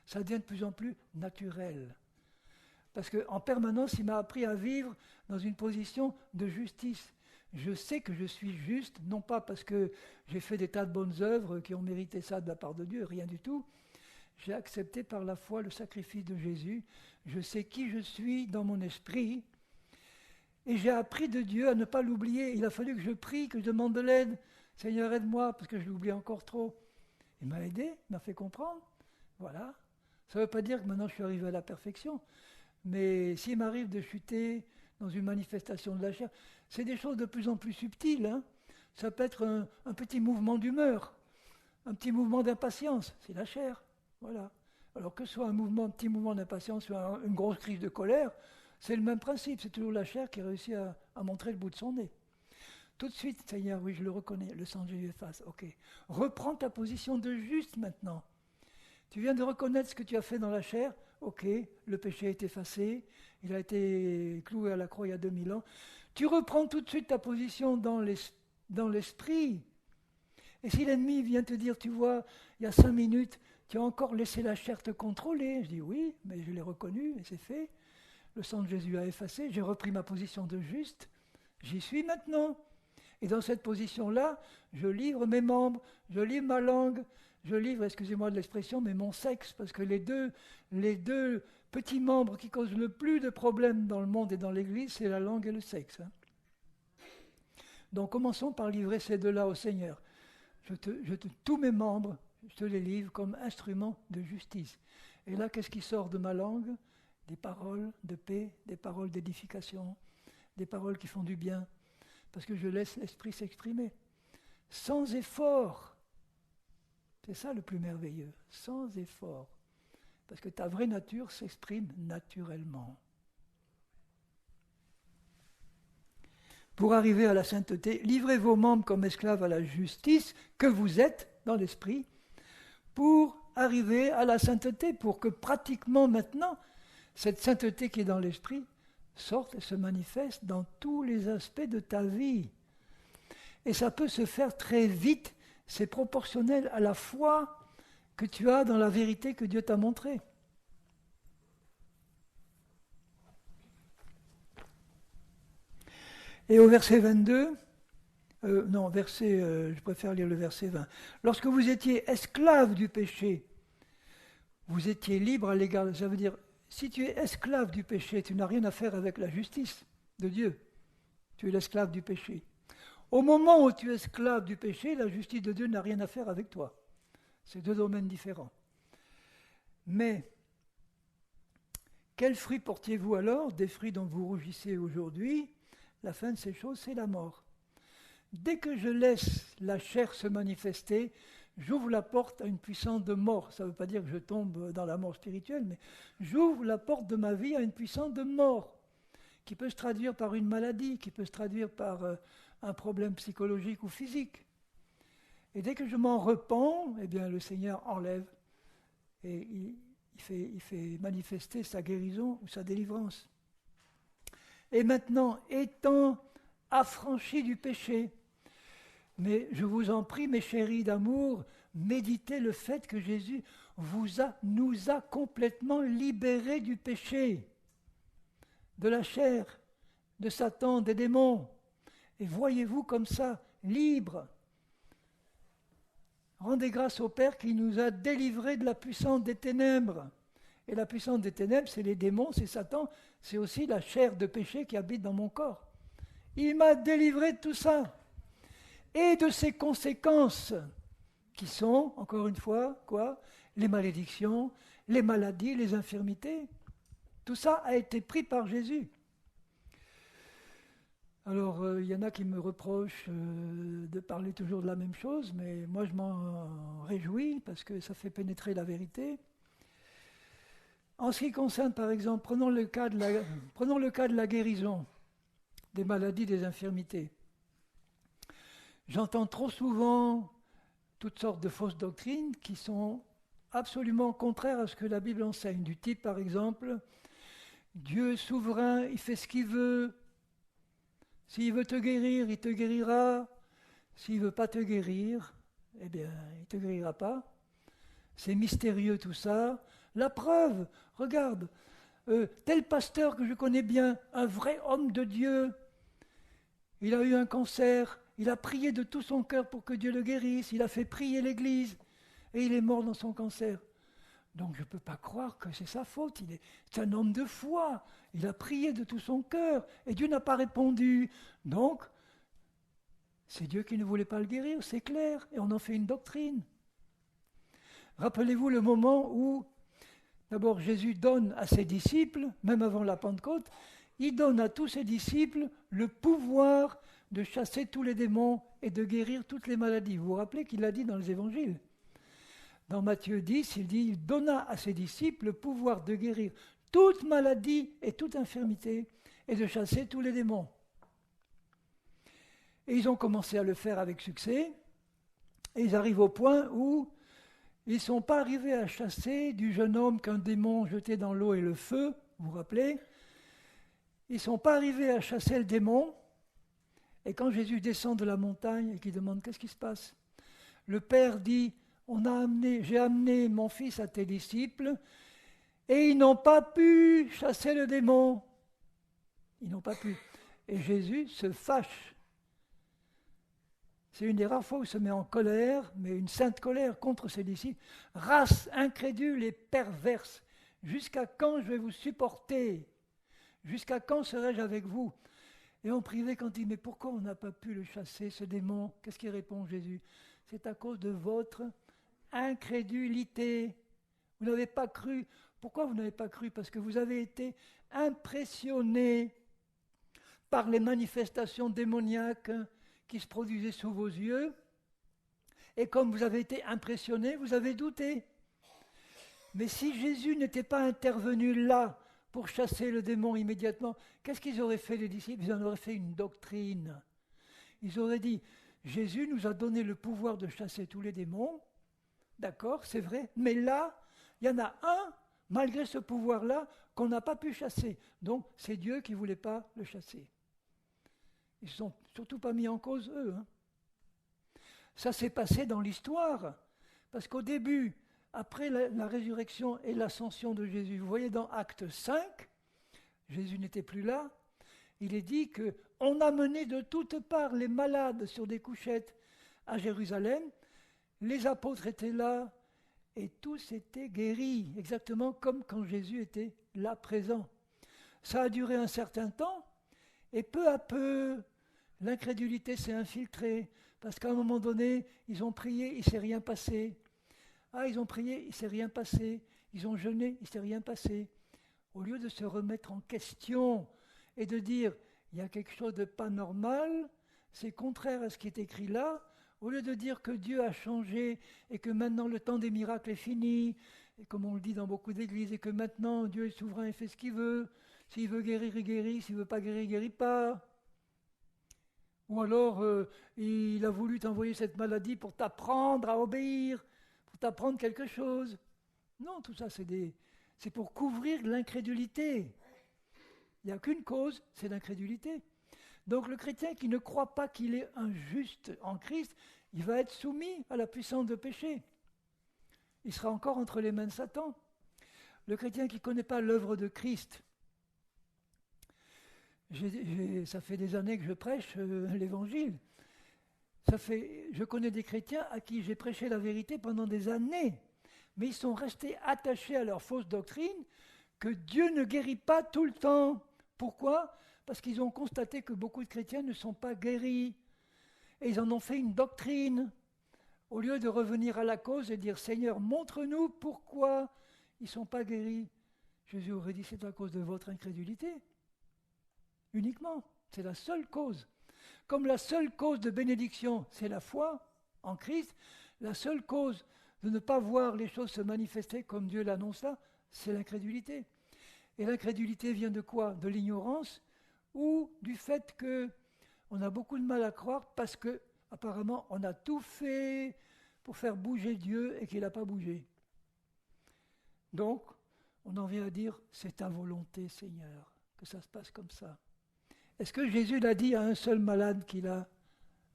Ça devient de plus en plus naturel. Parce qu'en permanence, il m'a appris à vivre dans une position de justice. Je sais que je suis juste, non pas parce que j'ai fait des tas de bonnes œuvres qui ont mérité ça de la part de Dieu, rien du tout. J'ai accepté par la foi le sacrifice de Jésus. Je sais qui je suis dans mon esprit. Et j'ai appris de Dieu à ne pas l'oublier. Il a fallu que je prie, que je demande de l'aide. Seigneur, aide-moi, parce que je l'oublie encore trop. Il m'a aidé, il m'a fait comprendre. Voilà. Ça ne veut pas dire que maintenant je suis arrivé à la perfection. Mais s'il m'arrive de chuter dans une manifestation de la chair, c'est des choses de plus en plus subtiles. Ça peut être un petit mouvement d'humeur, un petit mouvement d'impatience. C'est la chair. Voilà. Alors que ce soit un petit mouvement d'impatience ou une grosse crise de colère, c'est le même principe. C'est toujours la chair qui réussit à montrer le bout de son nez. Tout de suite, Seigneur, oui, je le reconnais, le sang de Jésus efface, ok. Reprends ta position de juste maintenant. Tu viens de reconnaître ce que tu as fait dans la chair, ok, le péché est effacé, il a été cloué à la croix il y a 2000 ans. Tu reprends tout de suite ta position dans l'esprit. Et si l'ennemi vient te dire, tu vois, il y a 5 minutes, tu as encore laissé la chair te contrôler, je dis oui, mais je l'ai reconnu et c'est fait. Le sang de Jésus a effacé, j'ai repris ma position de juste, j'y suis maintenant. Et dans cette position-là, je livre mes membres, je livre ma langue, je livre, excusez-moi de l'expression, mais mon sexe, parce que les deux petits membres qui causent le plus de problèmes dans le monde et dans l'Église, c'est la langue et le sexe. Donc commençons par livrer ces deux-là au Seigneur. Tous mes membres, je te les livre comme instruments de justice. Et là, qu'est-ce qui sort de ma langue ? Des paroles de paix, des paroles d'édification, des paroles qui font du bien. Parce que je laisse l'esprit s'exprimer. Sans effort. C'est ça le plus merveilleux. Sans effort. Parce que ta vraie nature s'exprime naturellement. Pour arriver à la sainteté, livrez vos membres comme esclaves à la justice que vous êtes dans l'esprit, pour arriver à la sainteté, pour que pratiquement maintenant, cette sainteté qui est dans l'esprit sorte et se manifeste dans tous les aspects de ta vie. Et ça peut se faire très vite, c'est proportionnel à la foi que tu as dans la vérité que Dieu t'a montrée. Et au verset 22, je préfère lire le verset 20. Lorsque vous étiez esclaves du péché, vous étiez libre à l'égard, ça veut dire, si tu es esclave du péché, tu n'as rien à faire avec la justice de Dieu. Tu es l'esclave du péché. Au moment où tu es esclave du péché, la justice de Dieu n'a rien à faire avec toi. C'est deux domaines différents. Mais, quels fruits portiez-vous alors ? Des fruits dont vous rougissez aujourd'hui. La fin de ces choses, c'est la mort. Dès que je laisse la chair se manifester, j'ouvre la porte à une puissance de mort. Ça ne veut pas dire que je tombe dans la mort spirituelle, mais j'ouvre la porte de ma vie à une puissance de mort, qui peut se traduire par une maladie, qui peut se traduire par un problème psychologique ou physique. Et dès que je m'en repens, eh bien le Seigneur enlève et il fait manifester sa guérison ou sa délivrance. Et maintenant, étant affranchis du péché, mais je vous en prie, mes chéris d'amour, méditez le fait que Jésus nous a complètement libérés du péché, de la chair, de Satan, des démons. Et voyez-vous comme ça, libre. Rendez grâce au Père qui nous a délivrés de la puissance des ténèbres. Et la puissance des ténèbres, c'est les démons, c'est Satan, c'est aussi la chair de péché qui habite dans mon corps. Il m'a délivré de tout ça. Et de ses conséquences, qui sont, encore une fois, quoi ? Les malédictions, les maladies, les infirmités. Tout ça a été pris par Jésus. Alors, il y en a qui me reprochent de parler toujours de la même chose, mais moi je m'en réjouis parce que ça fait pénétrer la vérité. En ce qui concerne, par exemple, prenons le cas de la guérison des maladies, des infirmités. J'entends trop souvent toutes sortes de fausses doctrines qui sont absolument contraires à ce que la Bible enseigne. Du type, par exemple, Dieu souverain, il fait ce qu'il veut. S'il veut te guérir, il te guérira. S'il ne veut pas te guérir, eh bien, il ne te guérira pas. C'est mystérieux tout ça. La preuve, regarde, tel pasteur que je connais bien, un vrai homme de Dieu, il a eu un cancer, il a prié de tout son cœur pour que Dieu le guérisse, il a fait prier l'Église, et il est mort dans son cancer. Donc je ne peux pas croire que c'est sa faute, c'est un homme de foi, il a prié de tout son cœur, et Dieu n'a pas répondu. Donc, c'est Dieu qui ne voulait pas le guérir, c'est clair, et on en fait une doctrine. Rappelez-vous le moment où, d'abord Jésus donne à ses disciples, même avant la Pentecôte, il donne à tous ses disciples le pouvoir de chasser tous les démons et de guérir toutes les maladies. Vous vous rappelez qu'il l'a dit dans les évangiles ? Dans Matthieu 10, il dit « Il donna à ses disciples le pouvoir de guérir toute maladie et toute infirmité et de chasser tous les démons. » Et ils ont commencé à le faire avec succès. Et ils arrivent au point où ils ne sont pas arrivés à chasser du jeune homme qu'un démon jetait dans l'eau et le feu, vous vous rappelez ? Ils ne sont pas arrivés à chasser le démon. Et quand Jésus descend de la montagne et qu'il demande « Qu'est-ce qui se passe ?» Le Père dit « J'ai amené mon fils à tes disciples et ils n'ont pas pu chasser le démon. » Ils n'ont pas pu. Et Jésus se fâche. C'est une des rares fois où il se met en colère, mais une sainte colère contre ses disciples. « Race incrédule et perverse, jusqu'à quand je vais vous supporter ? Jusqu'à quand serai-je avec vous ?» Et en privé, quand il dit « Mais pourquoi on n'a pas pu le chasser, ce démon ?» Qu'est-ce qu'il répond Jésus ? « C'est à cause de votre incrédulité. Vous n'avez pas cru. Pourquoi vous n'avez pas cru ? Parce que vous avez été impressionnés par les manifestations démoniaques qui se produisaient sous vos yeux. Et comme vous avez été impressionnés, vous avez douté. Mais si Jésus n'était pas intervenu là pour chasser le démon immédiatement, qu'est-ce qu'ils auraient fait les disciples ? Ils en auraient fait une doctrine. Ils auraient dit, Jésus nous a donné le pouvoir de chasser tous les démons. D'accord, c'est vrai. Mais là, il y en a un, malgré ce pouvoir-là, qu'on n'a pas pu chasser. Donc, c'est Dieu qui ne voulait pas le chasser. Ils ne se sont surtout pas mis en cause, eux. Ça s'est passé dans l'histoire. Parce qu'au début, après la résurrection et l'ascension de Jésus, vous voyez dans Acte 5, Jésus n'était plus là, il est dit qu'on a mené de toutes parts les malades sur des couchettes à Jérusalem, les apôtres étaient là et tous étaient guéris, exactement comme quand Jésus était là présent. Ça a duré un certain temps et peu à peu, l'incrédulité s'est infiltrée parce qu'à un moment donné, ils ont prié, il ne s'est rien passé. Ah, ils ont prié, il ne s'est rien passé. Ils ont jeûné, il ne s'est rien passé. Au lieu de se remettre en question et de dire, il y a quelque chose de pas normal, c'est contraire à ce qui est écrit là, au lieu de dire que Dieu a changé et que maintenant le temps des miracles est fini, et comme on le dit dans beaucoup d'églises, et que maintenant Dieu est souverain et fait ce qu'il veut, s'il veut guérir, il guérit, s'il ne veut pas guérir, il ne guérit pas. Ou alors, il a voulu t'envoyer cette maladie pour t'apprendre à obéir, pour t'apprendre quelque chose. Non, tout ça, c'est pour couvrir l'incrédulité. Il n'y a qu'une cause, c'est l'incrédulité. Donc le chrétien qui ne croit pas qu'il est un juste en Christ, il va être soumis à la puissance de péché. Il sera encore entre les mains de Satan. Le chrétien qui ne connaît pas l'œuvre de Christ, Ça fait des années que je prêche l'Évangile. Je connais des chrétiens à qui j'ai prêché la vérité pendant des années, mais ils sont restés attachés à leur fausse doctrine que Dieu ne guérit pas tout le temps. Pourquoi ? Parce qu'ils ont constaté que beaucoup de chrétiens ne sont pas guéris. Et ils en ont fait une doctrine. Au lieu de revenir à la cause et dire « Seigneur, montre-nous pourquoi ils ne sont pas guéris ». Jésus aurait dit « C'est à cause de votre incrédulité ». Uniquement. C'est la seule cause. Comme la seule cause de bénédiction, c'est la foi en Christ, la seule cause de ne pas voir les choses se manifester comme Dieu l'annonce là, c'est l'incrédulité. Et l'incrédulité vient de quoi ? De l'ignorance ou du fait qu'on a beaucoup de mal à croire parce que apparemment on a tout fait pour faire bouger Dieu et qu'il n'a pas bougé. Donc, on en vient à dire, c'est ta volonté, Seigneur, que ça se passe comme ça. Est-ce que Jésus l'a dit à un seul malade qu'il a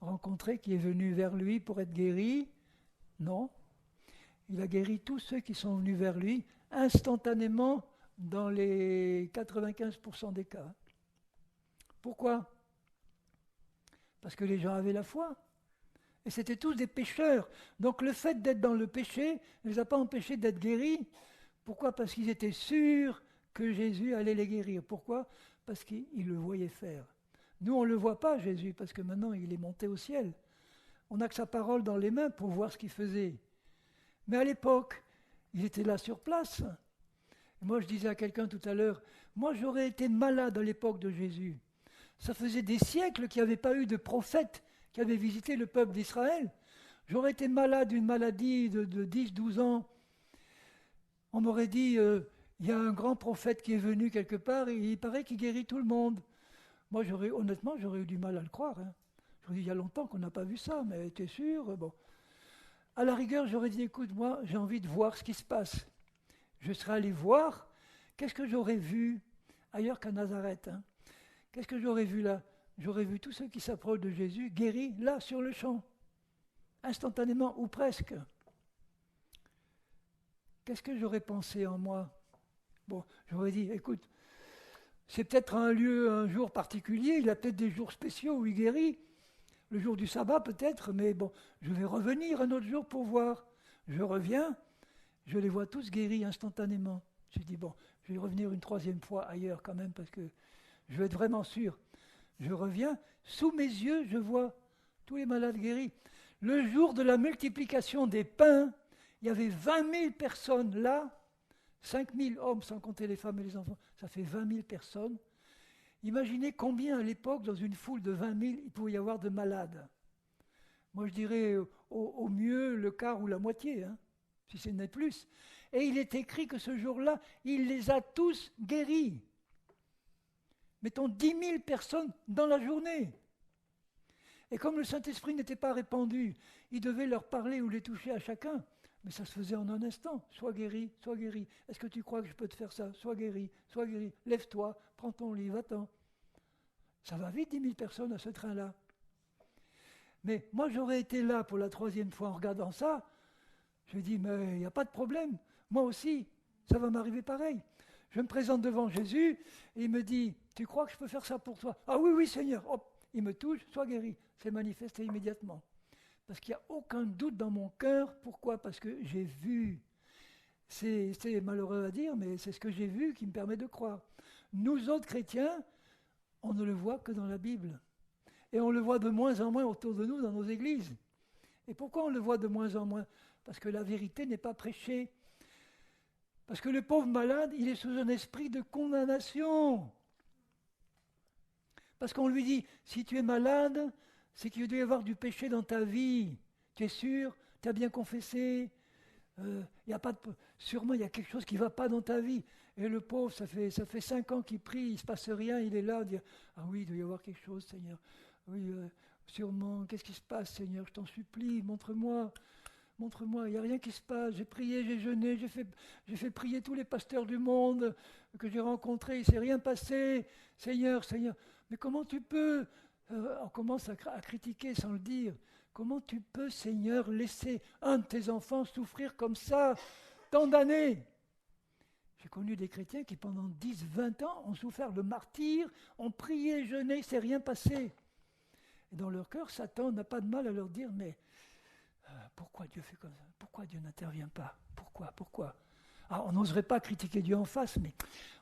rencontré, qui est venu vers lui pour être guéri ? Non. Il a guéri tous ceux qui sont venus vers lui instantanément dans les 95% des cas. Pourquoi ? Parce que les gens avaient la foi. Et c'était tous des pécheurs. Donc le fait d'être dans le péché ne les a pas empêchés d'être guéris. Pourquoi ? Parce qu'ils étaient sûrs que Jésus allait les guérir. Pourquoi ? Parce qu'ils le voyaient faire. Nous, on ne le voit pas, Jésus, parce que maintenant, il est monté au ciel. On n'a que sa parole dans les mains pour voir ce qu'il faisait. Mais à l'époque, il était là sur place. Et moi, je disais à quelqu'un tout à l'heure, moi, j'aurais été malade à l'époque de Jésus. Ça faisait des siècles qu'il n'y avait pas eu de prophète qui avait visité le peuple d'Israël. J'aurais été malade d'une maladie de 10-12 ans. On m'aurait dit, il y a un grand prophète qui est venu quelque part et il paraît qu'il guérit tout le monde. Moi, honnêtement, j'aurais eu du mal à le croire. Je me dis, il y a longtemps qu'on n'a pas vu ça, mais t'es sûr ? Bon. À la rigueur, j'aurais dit, écoute, moi, j'ai envie de voir ce qui se passe. Je serais allé voir, qu'est-ce que j'aurais vu ailleurs qu'à Nazareth ? Qu'est-ce que j'aurais vu là ? J'aurais vu tous ceux qui s'approchent de Jésus guéris là, sur le champ, instantanément ou presque. Qu'est-ce que j'aurais pensé en moi ? Bon, j'aurais dit, écoute, c'est peut-être un jour particulier, il a peut-être des jours spéciaux où il guérit, le jour du sabbat peut-être, mais bon, je vais revenir un autre jour pour voir. Je reviens, je les vois tous guéris instantanément. J'ai dit, bon, je vais revenir une troisième fois ailleurs quand même, parce que je veux être vraiment sûr. Je reviens, sous mes yeux, je vois tous les malades guéris. Le jour de la multiplication des pains, il y avait 20 000 personnes là, 5 000 hommes sans compter les femmes et les enfants, ça fait 20 000 personnes. Imaginez combien à l'époque, dans une foule de 20 000, il pouvait y avoir de malades. Moi je dirais au mieux le quart ou la moitié, si ce n'est plus. Et il est écrit que ce jour-là, il les a tous guéris. Mettons 10 000 personnes dans la journée. Et comme le Saint-Esprit n'était pas répandu, il devait leur parler ou les toucher à chacun. Mais ça se faisait en un instant. Sois guéri, sois guéri. Est-ce que tu crois que je peux te faire ça ? Sois guéri, sois guéri. Lève-toi, prends ton lit, va-t'en. Ça va vite, 10 000 personnes à ce train-là. Mais moi, j'aurais été là pour la troisième fois en regardant ça. Je dis, mais il n'y a pas de problème. Moi aussi, ça va m'arriver pareil. Je me présente devant Jésus et il me dit, tu crois que je peux faire ça pour toi ? Ah oui, oui, Seigneur. Hop, il me touche, sois guéri. C'est manifesté immédiatement. Parce qu'il n'y a aucun doute dans mon cœur. Pourquoi ? Parce que j'ai vu. C'est malheureux à dire, mais c'est ce que j'ai vu qui me permet de croire. Nous autres chrétiens, on ne le voit que dans la Bible. Et on le voit de moins en moins autour de nous dans nos églises. Et pourquoi on le voit de moins en moins ? Parce que la vérité n'est pas prêchée. Parce que le pauvre malade, il est sous un esprit de condamnation. Parce qu'on lui dit, si tu es malade, c'est qu'il doit y avoir du péché dans ta vie. Tu es sûr ? Tu as bien confessé ? Sûrement, il y a quelque chose qui ne va pas dans ta vie. Et le pauvre, ça fait 5 ans qu'il prie, il ne se passe rien, il est là, il dit, ah oui, il doit y avoir quelque chose, Seigneur. Oui, sûrement, qu'est-ce qui se passe, Seigneur ? Je t'en supplie, montre-moi, il n'y a rien qui se passe. J'ai prié, j'ai jeûné, j'ai fait prier tous les pasteurs du monde que j'ai rencontrés, il ne s'est rien passé. Seigneur, mais comment tu peux on commence à critiquer sans le dire. Comment tu peux, Seigneur, laisser un de tes enfants souffrir comme ça, tant d'années ? J'ai connu des chrétiens qui pendant 10, 20 ans ont souffert le martyre, ont prié, jeûné, il ne s'est rien passé. Et dans leur cœur, Satan n'a pas de mal à leur dire, mais pourquoi Dieu fait comme ça? Pourquoi Dieu n'intervient pas? Pourquoi? Ah, on n'oserait pas critiquer Dieu en face, mais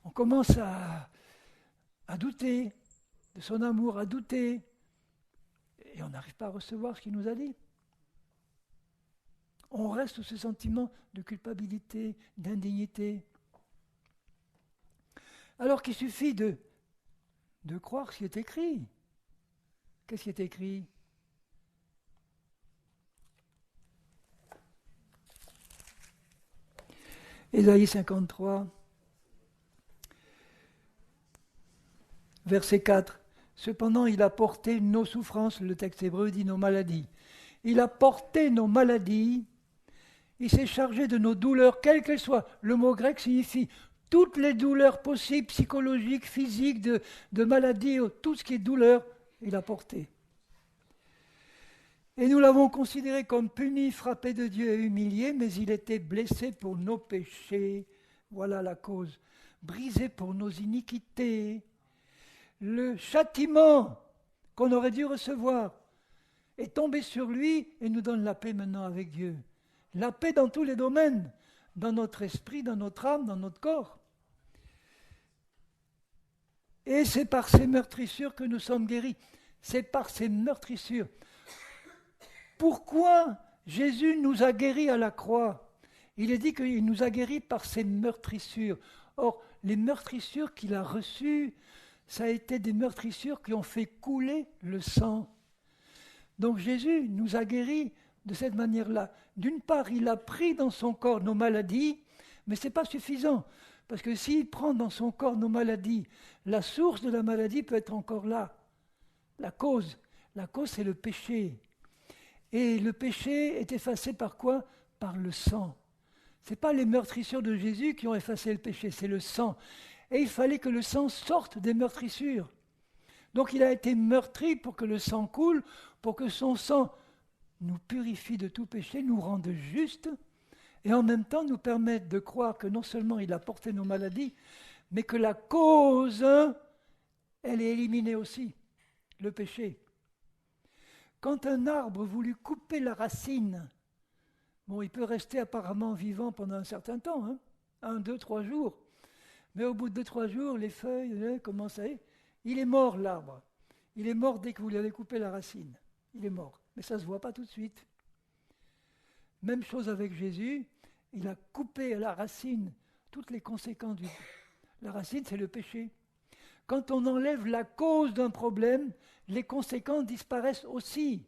on commence à douter de son amour, à douter. Et on n'arrive pas à recevoir ce qu'il nous a dit. On reste sous ce sentiment de culpabilité, d'indignité. Alors qu'il suffit de croire ce qui est écrit. Qu'est-ce qui est écrit? Ésaïe 53, verset 4. Cependant, il a porté nos souffrances, le texte hébreu dit nos maladies. Il a porté nos maladies, il s'est chargé de nos douleurs, quelles qu'elles soient. Le mot grec signifie toutes les douleurs possibles, psychologiques, physiques, de maladies, tout ce qui est douleur, il a porté. Et nous l'avons considéré comme puni, frappé de Dieu et humilié, mais il était blessé pour nos péchés. Voilà la cause. Brisé pour nos iniquités. Le châtiment qu'on aurait dû recevoir est tombé sur lui et nous donne la paix maintenant avec Dieu. La paix dans tous les domaines, dans notre esprit, dans notre âme, dans notre corps. Et c'est par ces meurtrissures que nous sommes guéris. C'est par ces meurtrissures. Pourquoi Jésus nous a guéris à la croix? Il est dit qu'il nous a guéris par ses meurtrissures. Or, les meurtrissures qu'il a reçues, ça a été des meurtrissures qui ont fait couler le sang. Donc Jésus nous a guéris de cette manière-là. D'une part, il a pris dans son corps nos maladies, mais ce n'est pas suffisant. Parce que s'il prend dans son corps nos maladies, la source de la maladie peut être encore là. La cause, c'est le péché. Et le péché est effacé par quoi? Par le sang. Ce n'est pas les meurtrissures de Jésus qui ont effacé le péché, c'est le sang. Et il fallait que le sang sorte des meurtrissures. Donc il a été meurtri pour que le sang coule, pour que son sang nous purifie de tout péché, nous rende justes, et en même temps nous permette de croire que non seulement il a porté nos maladies, mais que la cause, elle est éliminée aussi, le péché. Quand un arbre voulut couper la racine, bon, il peut rester apparemment vivant pendant un certain temps, 1, 2, 3 jours. Mais au bout de 2-3 jours, les feuilles commencent à... Il est mort, l'arbre. Il est mort dès que vous lui avez coupé la racine. Il est mort. Mais ça ne se voit pas tout de suite. Même chose avec Jésus. Il a coupé à la racine toutes les conséquences du... La racine, c'est le péché. Quand on enlève la cause d'un problème, les conséquences disparaissent aussi.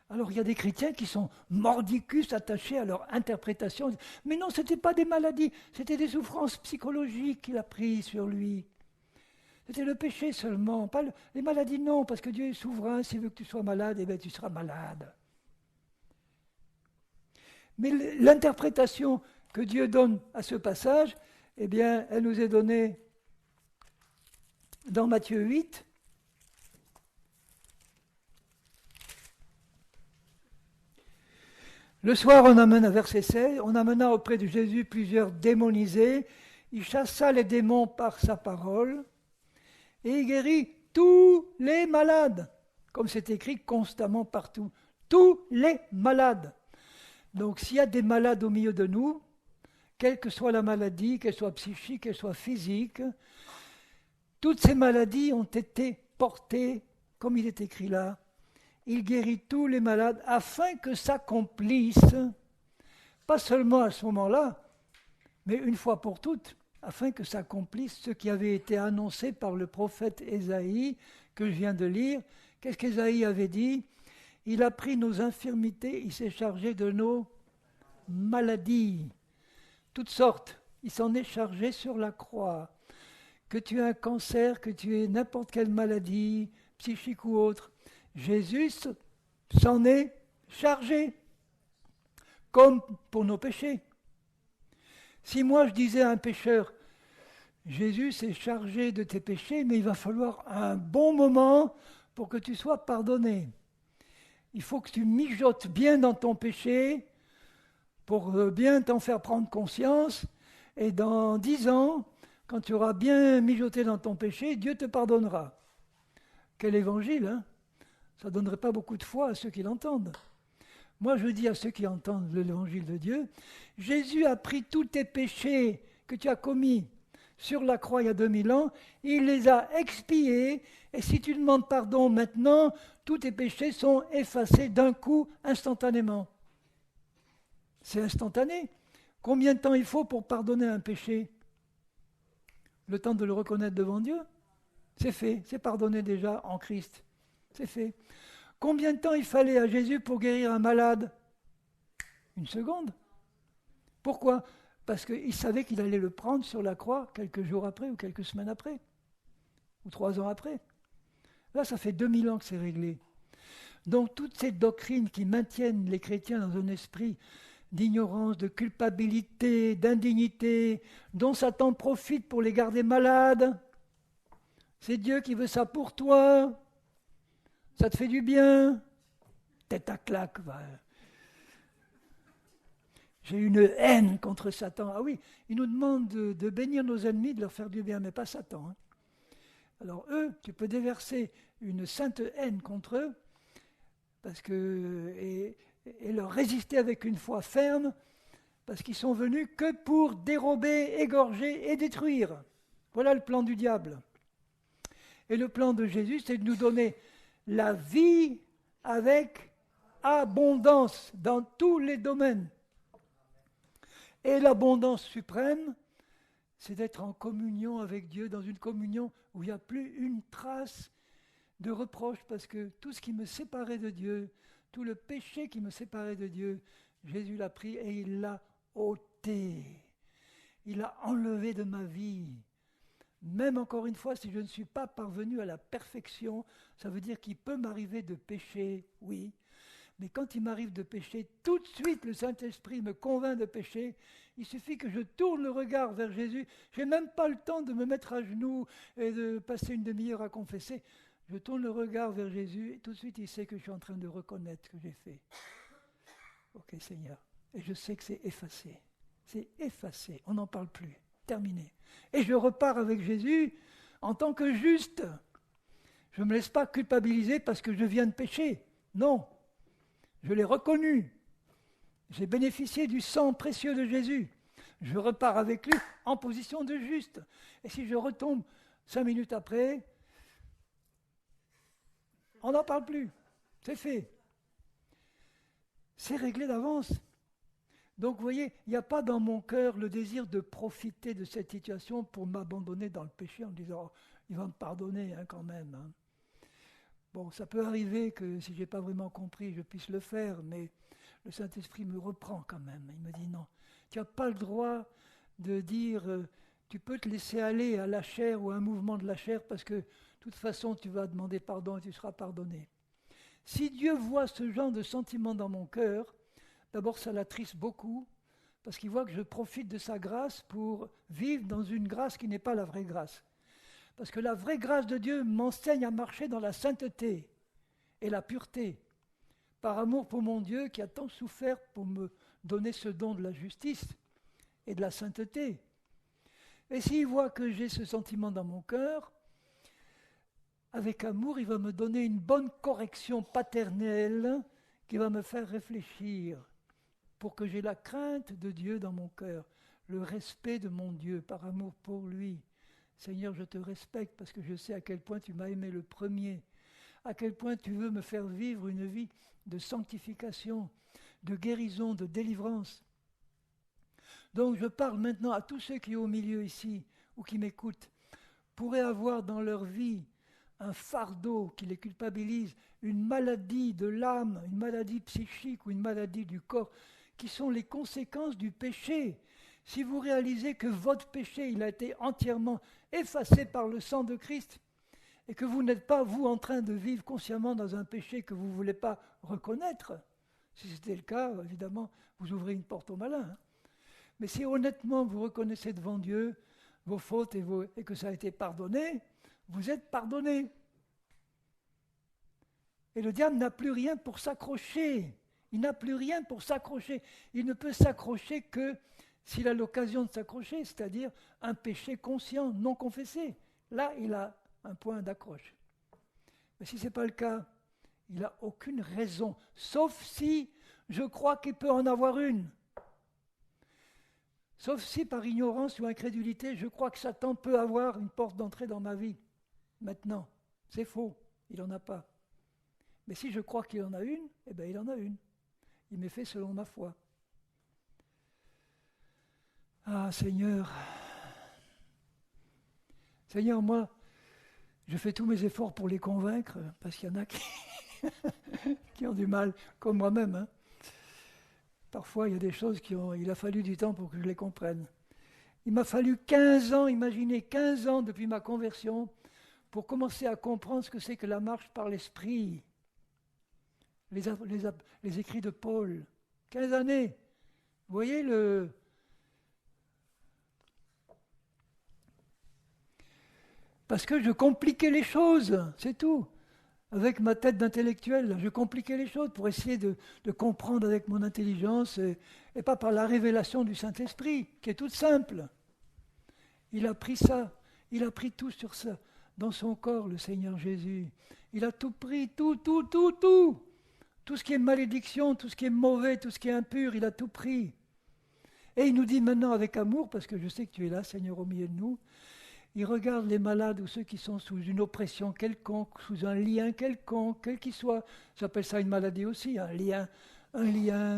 Alors il y a des chrétiens qui sont mordicus, attachés à leur interprétation. Mais non, ce n'était pas des maladies, c'était des souffrances psychologiques qu'il a prises sur lui. C'était le péché seulement, pas les maladies non, parce que Dieu est souverain, s'il veut que tu sois malade, eh bien tu seras malade. Mais l'interprétation que Dieu donne à ce passage, eh bien, elle nous est donnée dans Matthieu 8. Le soir, on amena, verset 16, on amena auprès de Jésus plusieurs démonisés. Il chassa les démons par sa parole et il guérit tous les malades, comme c'est écrit constamment partout. Tous les malades. Donc, s'il y a des malades au milieu de nous, quelle que soit la maladie, qu'elle soit psychique, qu'elle soit physique, toutes ces maladies ont été portées, comme il est écrit là. Il guérit tous les malades afin que s'accomplisse, pas seulement à ce moment-là, mais une fois pour toutes, afin que s'accomplisse ce qui avait été annoncé par le prophète Ésaïe, que je viens de lire. Qu'est-ce qu'Ésaïe avait dit? Il a pris nos infirmités, il s'est chargé de nos maladies. Toutes sortes, il s'en est chargé sur la croix. Que tu aies un cancer, que tu aies n'importe quelle maladie, psychique ou autre, Jésus s'en est chargé, comme pour nos péchés. Si moi je disais à un pécheur, Jésus s'est chargé de tes péchés, mais il va falloir un bon moment pour que tu sois pardonné. Il faut que tu mijotes bien dans ton péché, pour bien t'en faire prendre conscience. Et dans 10 ans, quand tu auras bien mijoté dans ton péché, Dieu te pardonnera. Quel évangile, hein? Ça ne donnerait pas beaucoup de foi à ceux qui l'entendent. Moi, je dis à ceux qui entendent l'évangile de Dieu, Jésus a pris tous tes péchés que tu as commis sur la croix il y a 2000 ans, il les a expiés, et si tu demandes pardon maintenant, tous tes péchés sont effacés d'un coup, instantanément. C'est instantané. Combien de temps il faut pour pardonner un péché? Le temps de le reconnaître devant Dieu? C'est fait, c'est pardonné déjà en Christ. C'est fait. Combien de temps il fallait à Jésus pour guérir un malade? 1 seconde. Pourquoi? Parce qu'il savait qu'il allait le prendre sur la croix quelques jours après, ou quelques semaines après, ou 3 ans après. Là, ça fait 2000 ans que c'est réglé. Donc, toutes ces doctrines qui maintiennent les chrétiens dans un esprit d'ignorance, de culpabilité, d'indignité, dont Satan profite pour les garder malades, c'est Dieu qui veut ça pour toi. Ça te fait du bien. Tête à claque, va. J'ai une haine contre Satan. Ah oui, il nous demande de bénir nos ennemis, de leur faire du bien, mais pas Satan. Hein. Alors eux, tu peux déverser une sainte haine contre eux, parce que, et leur résister avec une foi ferme, parce qu'ils sont venus que pour dérober, égorger et détruire. Voilà le plan du diable. Et le plan de Jésus, c'est de nous donner la vie avec abondance dans tous les domaines. Et l'abondance suprême, c'est d'être en communion avec Dieu, dans une communion où il n'y a plus une trace de reproche, parce que tout ce qui me séparait de Dieu, tout le péché qui me séparait de Dieu, Jésus l'a pris et il l'a ôté. Il l'a enlevé de ma vie. Même encore une fois, si je ne suis pas parvenu à la perfection, ça veut dire qu'il peut m'arriver de pécher, oui. Mais quand il m'arrive de pécher, tout de suite le Saint-Esprit me convainc de pécher. Il suffit que je tourne le regard vers Jésus. Je n'ai même pas le temps de me mettre à genoux et de passer une demi-heure à confesser. Je tourne le regard vers Jésus et tout de suite il sait que je suis en train de reconnaître ce que j'ai fait. Ok Seigneur. Et je sais que c'est effacé. C'est effacé. On n'en parle plus. Terminé. Et je repars avec Jésus en tant que juste. Je ne me laisse pas culpabiliser parce que je viens de pécher. Non. Je l'ai reconnu. J'ai bénéficié du sang précieux de Jésus. Je repars avec lui en position de juste. Et si je retombe 5 minutes après, on n'en parle plus. C'est fait. C'est réglé d'avance. Donc vous voyez, il n'y a pas dans mon cœur le désir de profiter de cette situation pour m'abandonner dans le péché en me disant oh, il va me pardonner hein, quand même. Hein. Bon, ça peut arriver que si je n'ai pas vraiment compris, je puisse le faire, mais le Saint-Esprit me reprend quand même. Il me dit non, tu n'as pas le droit de dire tu peux te laisser aller à la chair ou à un mouvement de la chair parce que de toute façon tu vas demander pardon et tu seras pardonné. Si Dieu voit ce genre de sentiment dans mon cœur, d'abord ça l'attriste beaucoup parce qu'il voit que je profite de sa grâce pour vivre dans une grâce qui n'est pas la vraie grâce. Parce que la vraie grâce de Dieu m'enseigne à marcher dans la sainteté et la pureté, par amour pour mon Dieu qui a tant souffert pour me donner ce don de la justice et de la sainteté. Et s'il voit que j'ai ce sentiment dans mon cœur, avec amour, il va me donner une bonne correction paternelle qui va me faire réfléchir pour que j'ai la crainte de Dieu dans mon cœur, le respect de mon Dieu par amour pour lui. Seigneur, je te respecte parce que je sais à quel point tu m'as aimé le premier, à quel point tu veux me faire vivre une vie de sanctification, de guérison, de délivrance. Donc je parle maintenant à tous ceux qui au milieu ici, ou qui m'écoutent, pourraient avoir dans leur vie un fardeau qui les culpabilise, une maladie de l'âme, une maladie psychique ou une maladie du corps, qui sont les conséquences du péché. Si vous réalisez que votre péché, il a été entièrement effacé par le sang de Christ, et que vous n'êtes pas, vous, en train de vivre consciemment dans un péché que vous ne voulez pas reconnaître, si c'était le cas, évidemment, vous ouvrez une porte au malin. Hein. Mais si honnêtement vous reconnaissez devant Dieu vos fautes et que ça a été pardonné, vous êtes pardonné. Et le diable n'a plus rien pour s'accrocher. Il n'a plus rien pour s'accrocher. Il ne peut s'accrocher que s'il a l'occasion de s'accrocher, c'est-à-dire un péché conscient, non confessé. Là, il a un point d'accroche. Mais si ce n'est pas le cas, il n'a aucune raison, sauf si je crois qu'il peut en avoir une. Sauf si par ignorance ou incrédulité, je crois que Satan peut avoir une porte d'entrée dans ma vie. Maintenant, c'est faux, il n'en a pas. Mais si je crois qu'il en a une, eh bien il en a une. Il m'est fait selon ma foi. Ah Seigneur, Seigneur, moi, je fais tous mes efforts pour les convaincre, parce qu'il y en a qui ont du mal, comme moi-même. Hein. Parfois, il y a des choses il a fallu du temps pour que je les comprenne. Il m'a fallu 15 ans, imaginez 15 ans depuis ma conversion, pour commencer à comprendre ce que c'est que la marche par l'esprit. Les écrits de Paul. 15 années. Vous voyez Parce que je compliquais les choses, c'est tout. Avec ma tête d'intellectuel, je compliquais les choses pour essayer de comprendre avec mon intelligence et pas par la révélation du Saint-Esprit, qui est toute simple. Il a pris ça, il a pris tout sur ça, dans son corps, le Seigneur Jésus. Il a tout pris, tout. Tout ce qui est malédiction, tout ce qui est mauvais, tout ce qui est impur, il a tout pris. Et il nous dit maintenant avec amour, parce que je sais que tu es là, Seigneur, au milieu de nous, il regarde les malades ou ceux qui sont sous une oppression quelconque, sous un lien quelconque, quel qu'il soit. J'appelle ça une maladie aussi, un lien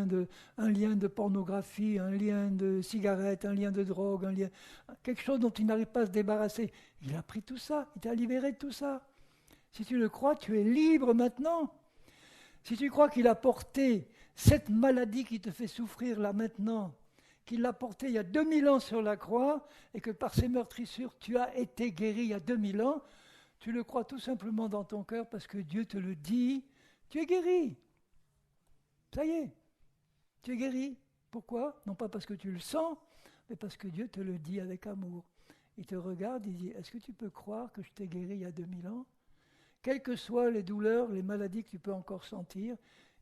de pornographie, un lien de cigarette, un lien de drogue, quelque chose dont il n'arrive pas à se débarrasser. Il a pris tout ça, il t'a libéré de tout ça. Si tu le crois, tu es libre maintenant. Si tu crois qu'il a porté cette maladie qui te fait souffrir là maintenant, qu'il l'a portée il y a 2000 ans sur la croix, et que par ses meurtrissures tu as été guéri il y a 2000 ans, tu le crois tout simplement dans ton cœur parce que Dieu te le dit, tu es guéri. Ça y est, tu es guéri. Pourquoi ? Non pas parce que tu le sens, mais parce que Dieu te le dit avec amour. Il te regarde, il dit, est-ce que tu peux croire que je t'ai guéri il y a 2000 ans ? Quelles que soient les douleurs, les maladies que tu peux encore sentir,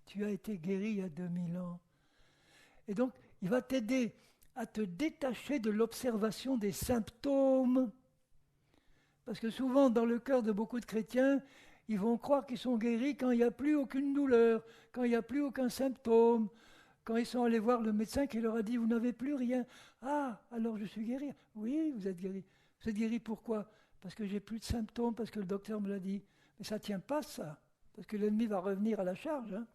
tu as été guéri il y a 2000 ans. Et donc, il va t'aider à te détacher de l'observation des symptômes. Parce que souvent, dans le cœur de beaucoup de chrétiens, ils vont croire qu'ils sont guéris quand il n'y a plus aucune douleur, quand il n'y a plus aucun symptôme, quand ils sont allés voir le médecin qui leur a dit « vous n'avez plus rien ». « Ah, alors je suis guéri ». « Oui, vous êtes guéri ». « Vous êtes guéri pourquoi ?»« Parce que j'ai plus de symptômes, parce que le docteur me l'a dit ». Mais ça ne tient pas, ça, parce que l'ennemi va revenir à la charge. Hein.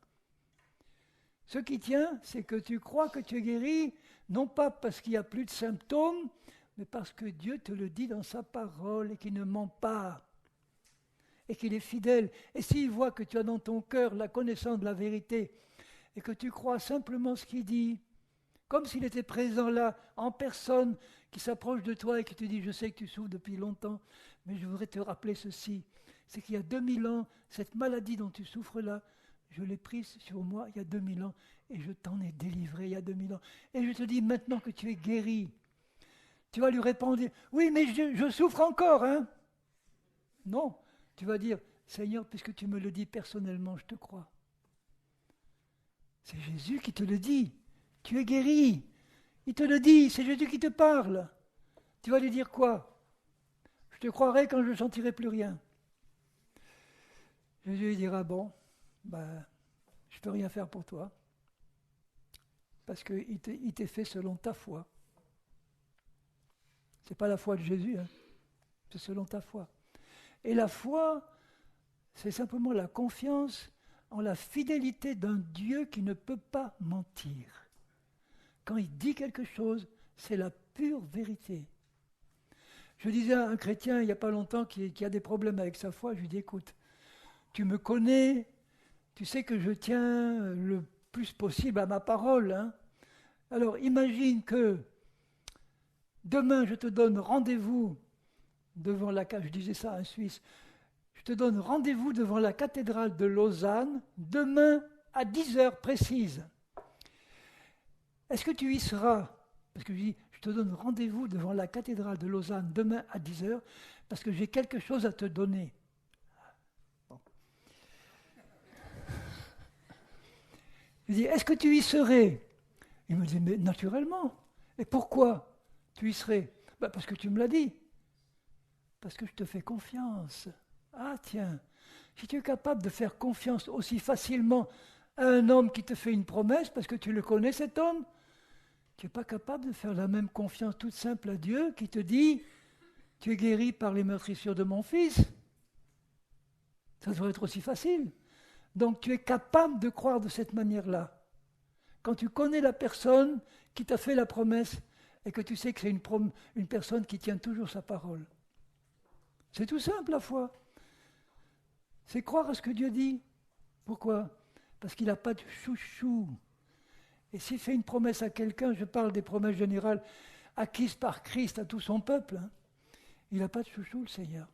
Ce qui tient, c'est que tu crois que tu es guéri, non pas parce qu'il n'y a plus de symptômes, mais parce que Dieu te le dit dans sa parole et qu'il ne ment pas, et qu'il est fidèle. Et s'il voit que tu as dans ton cœur la connaissance de la vérité, et que tu crois simplement ce qu'il dit, comme s'il était présent là, en personne, qui s'approche de toi et qui te dit « je sais que tu souffres depuis longtemps, mais je voudrais te rappeler ceci, c'est qu'il y a 2000 ans, cette maladie dont tu souffres là, je l'ai prise sur moi il y a 2000 ans, et je t'en ai délivré il y a 2000 ans. Et je te dis maintenant que tu es guéri, tu vas lui répondre « oui, mais je souffre encore, hein ?» Non, tu vas dire « Seigneur, puisque tu me le dis personnellement, je te crois. » C'est Jésus qui te le dit. Tu es guéri. Il te le dit, c'est Jésus qui te parle. Tu vas lui dire quoi ? Je te croirai quand je ne sentirai plus rien. Jésus lui dira, bon, je ne peux rien faire pour toi. Parce qu'il t'est fait selon ta foi. Ce n'est pas la foi de Jésus, hein. C'est selon ta foi. Et la foi, c'est simplement la confiance en la fidélité d'un Dieu qui ne peut pas mentir. Quand il dit quelque chose, c'est la pure vérité. Je disais à un chrétien il n'y a pas longtemps qui a des problèmes avec sa foi, je lui dis écoute, tu me connais, tu sais que je tiens le plus possible à ma parole. Hein. Alors imagine que demain je te donne rendez-vous devant je disais ça à un Suisse, je te donne rendez-vous devant la cathédrale de Lausanne, demain à 10h précises. Est-ce que tu y seras ? Parce que je dis, je te donne rendez-vous devant la cathédrale de Lausanne demain à 10h, parce que j'ai quelque chose à te donner. Bon. Je dis, est-ce que tu y serais? Il me dit, mais naturellement. Et pourquoi tu y serais? Parce que tu me l'as dit. Parce que je te fais confiance. Ah tiens, si tu es capable de faire confiance aussi facilement à un homme qui te fait une promesse, parce que tu le connais cet homme, tu n'es pas capable de faire la même confiance toute simple à Dieu qui te dit, tu es guéri par les meurtrissures de mon fils. Ça doit être aussi facile. Donc tu es capable de croire de cette manière-là. Quand tu connais la personne qui t'a fait la promesse et que tu sais que c'est une personne qui tient toujours sa parole. C'est tout simple la foi. C'est croire à ce que Dieu dit. Pourquoi? Parce qu'il n'a pas de chouchou. Et s'il fait une promesse à quelqu'un, je parle des promesses générales acquises par Christ à tout son peuple, hein, il n'a pas de chouchou, le Seigneur.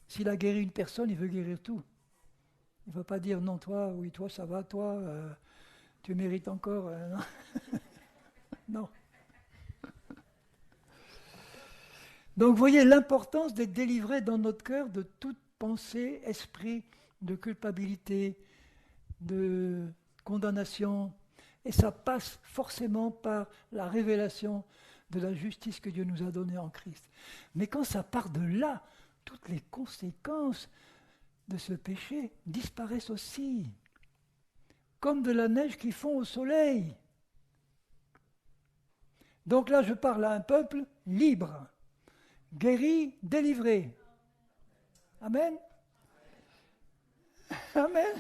S'il a guéri une personne, il veut guérir tout. Il ne va pas dire non, toi, oui, toi, ça va, toi, tu mérites encore. Non. Non. Donc, vous voyez l'importance d'être délivré dans notre cœur de toute pensée, esprit de culpabilité, de condamnation. Et ça passe forcément par la révélation de la justice que Dieu nous a donnée en Christ. Mais quand ça part de là, toutes les conséquences de ce péché disparaissent aussi, comme de la neige qui fond au soleil. Donc là, je parle à un peuple libre, guéri, délivré. Amen. Amen.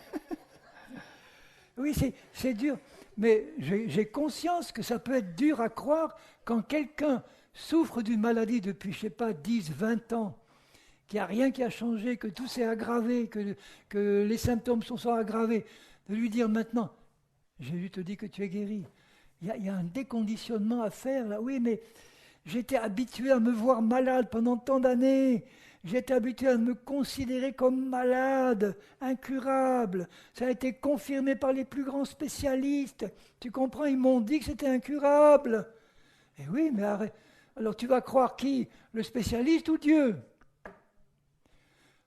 Oui, c'est dur, mais j'ai conscience que ça peut être dur à croire quand quelqu'un souffre d'une maladie depuis, je ne sais pas, 10, 20 ans, qu'il n'y a rien qui a changé, que tout s'est aggravé, que les symptômes sont aggravés, de lui dire maintenant, Jésus te dit que tu es guéri. Il y a un déconditionnement à faire là. Oui, mais j'étais habitué à me voir malade pendant tant d'années. J'étais habitué à me considérer comme malade, incurable. Ça a été confirmé par les plus grands spécialistes. Tu comprends, ils m'ont dit que c'était incurable. Et oui, mais arrête. Alors tu vas croire qui? Le spécialiste ou Dieu?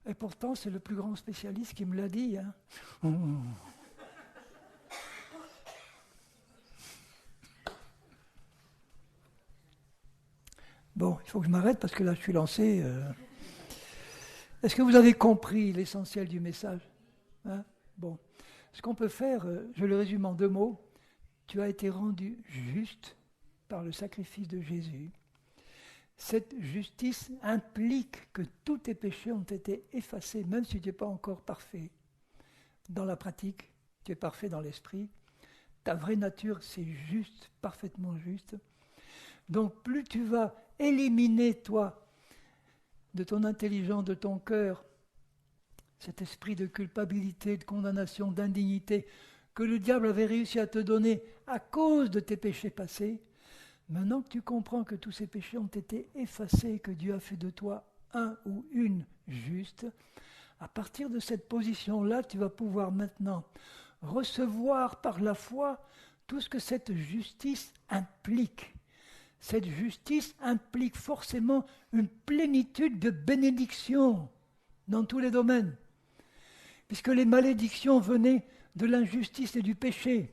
Et pourtant, c'est le plus grand spécialiste qui me l'a dit. Hein. Bon, il faut que je m'arrête parce que là, je suis lancé. Est-ce que vous avez compris l'essentiel du message? Hein? Bon. Ce qu'on peut faire, je le résume en 2 mots. Tu as été rendu juste par le sacrifice de Jésus. Cette justice implique que tous tes péchés ont été effacés, même si tu n'es pas encore parfait. Dans la pratique, tu es parfait dans l'esprit. Ta vraie nature, c'est juste, parfaitement juste. Donc plus tu vas éliminer, toi, de ton intelligence, de ton cœur, cet esprit de culpabilité, de condamnation, d'indignité que le diable avait réussi à te donner à cause de tes péchés passés, maintenant que tu comprends que tous ces péchés ont été effacés, que Dieu a fait de toi un ou une juste, à partir de cette position-là, tu vas pouvoir maintenant recevoir par la foi tout ce que cette justice implique. Cette justice implique forcément une plénitude de bénédictions dans tous les domaines, puisque les malédictions venaient de l'injustice et du péché.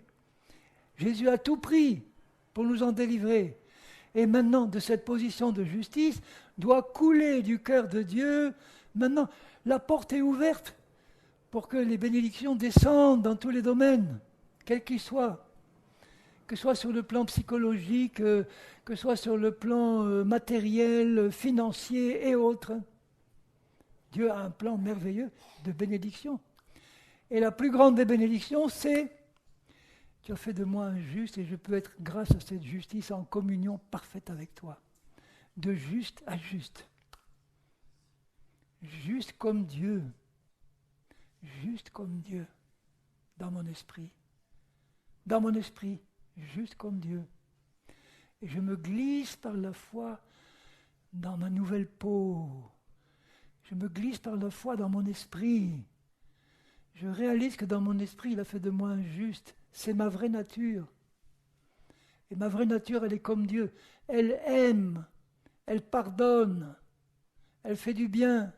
Jésus a tout pris pour nous en délivrer. Et maintenant, de cette position de justice, doit couler du cœur de Dieu. Maintenant, la porte est ouverte pour que les bénédictions descendent dans tous les domaines, quels qu'ils soient. Que ce soit sur le plan psychologique, que ce soit sur le plan matériel, financier et autres. Dieu a un plan merveilleux de bénédiction. Et la plus grande des bénédictions, c'est « Tu as fait de moi un juste et je peux être, grâce à cette justice, en communion parfaite avec toi. » De juste à juste. Juste comme Dieu. Juste comme Dieu. Dans mon esprit. Dans mon esprit. Juste comme Dieu. Et je me glisse par la foi dans ma nouvelle peau. Je me glisse par la foi dans mon esprit. Je réalise que dans mon esprit, il a fait de moi un juste. C'est ma vraie nature. Et ma vraie nature, elle est comme Dieu. Elle aime, elle pardonne, elle fait du bien.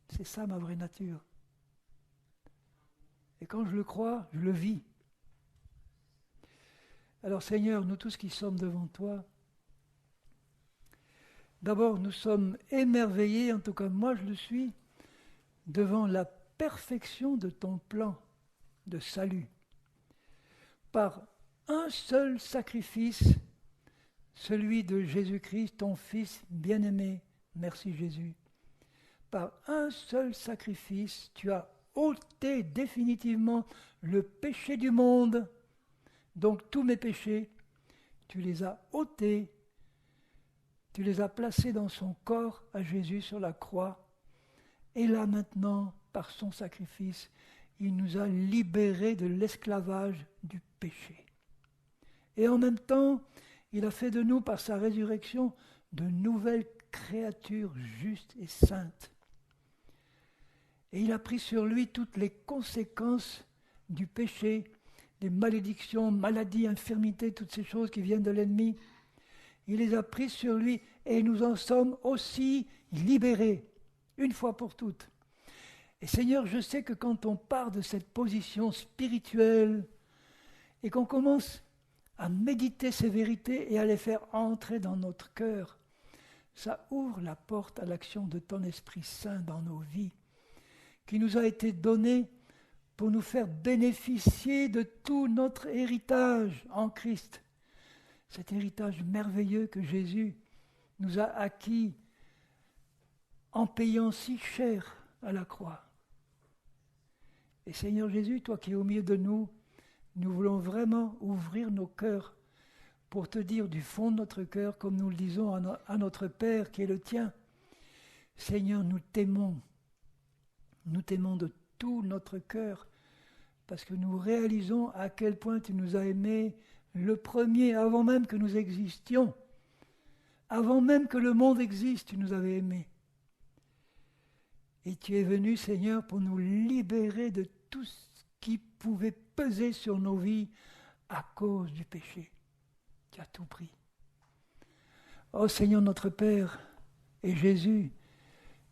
C'est ça ma vraie nature. Et quand je le crois, je le vis. Alors Seigneur, nous tous qui sommes devant toi, d'abord nous sommes émerveillés, en tout cas moi je le suis, devant la perfection de ton plan de salut. Par un seul sacrifice, celui de Jésus-Christ, ton Fils bien-aimé, merci Jésus. Par un seul sacrifice, tu as ôté définitivement le péché du monde. Donc tous mes péchés, tu les as ôtés, tu les as placés dans son corps à Jésus sur la croix. Et là maintenant, par son sacrifice, il nous a libérés de l'esclavage du péché. Et en même temps, il a fait de nous, par sa résurrection, de nouvelles créatures justes et saintes. Et il a pris sur lui toutes les conséquences du péché, des malédictions, maladies, infirmités, toutes ces choses qui viennent de l'ennemi. Il les a prises sur lui et nous en sommes aussi libérés, une fois pour toutes. Et Seigneur, je sais que quand on part de cette position spirituelle et qu'on commence à méditer ces vérités et à les faire entrer dans notre cœur, ça ouvre la porte à l'action de ton Esprit Saint dans nos vies, qui nous a été donné pour nous faire bénéficier de tout notre héritage en Christ. Cet héritage merveilleux que Jésus nous a acquis en payant si cher à la croix. Et Seigneur Jésus, toi qui es au milieu de nous, nous voulons vraiment ouvrir nos cœurs pour te dire du fond de notre cœur, comme nous le disons à notre Père qui est le tien, Seigneur, nous t'aimons de tout notre cœur, parce que nous réalisons à quel point tu nous as aimés le premier, avant même que nous existions, avant même que le monde existe, tu nous avais aimés. Et tu es venu, Seigneur, pour nous libérer de tout ce qui pouvait peser sur nos vies à cause du péché. Tu as tout pris. Oh Seigneur notre Père et Jésus,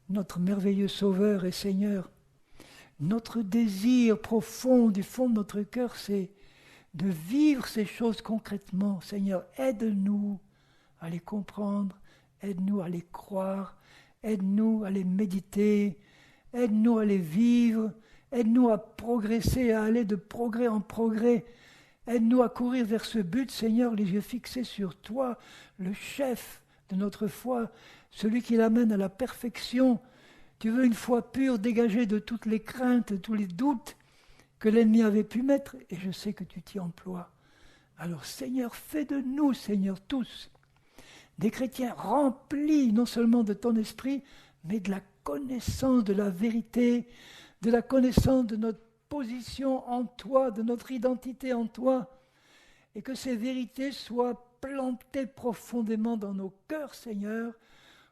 notre merveilleux Sauveur et Seigneur, notre désir profond du fond de notre cœur, c'est de vivre ces choses concrètement. Seigneur, aide-nous à les comprendre, aide-nous à les croire, aide-nous à les méditer, aide-nous à les vivre, aide-nous à progresser, à aller de progrès en progrès. Aide-nous à courir vers ce but, Seigneur, les yeux fixés sur toi, le chef de notre foi, celui qui l'amène à la perfection. Tu veux une foi pure, dégagée de toutes les craintes, de tous les doutes que l'ennemi avait pu mettre, et je sais que tu t'y emploies. Alors, Seigneur, fais de nous, Seigneur, tous, des chrétiens remplis non seulement de ton esprit, mais de la connaissance de la vérité, de la connaissance de notre position en toi, de notre identité en toi, et que ces vérités soient plantées profondément dans nos cœurs, Seigneur,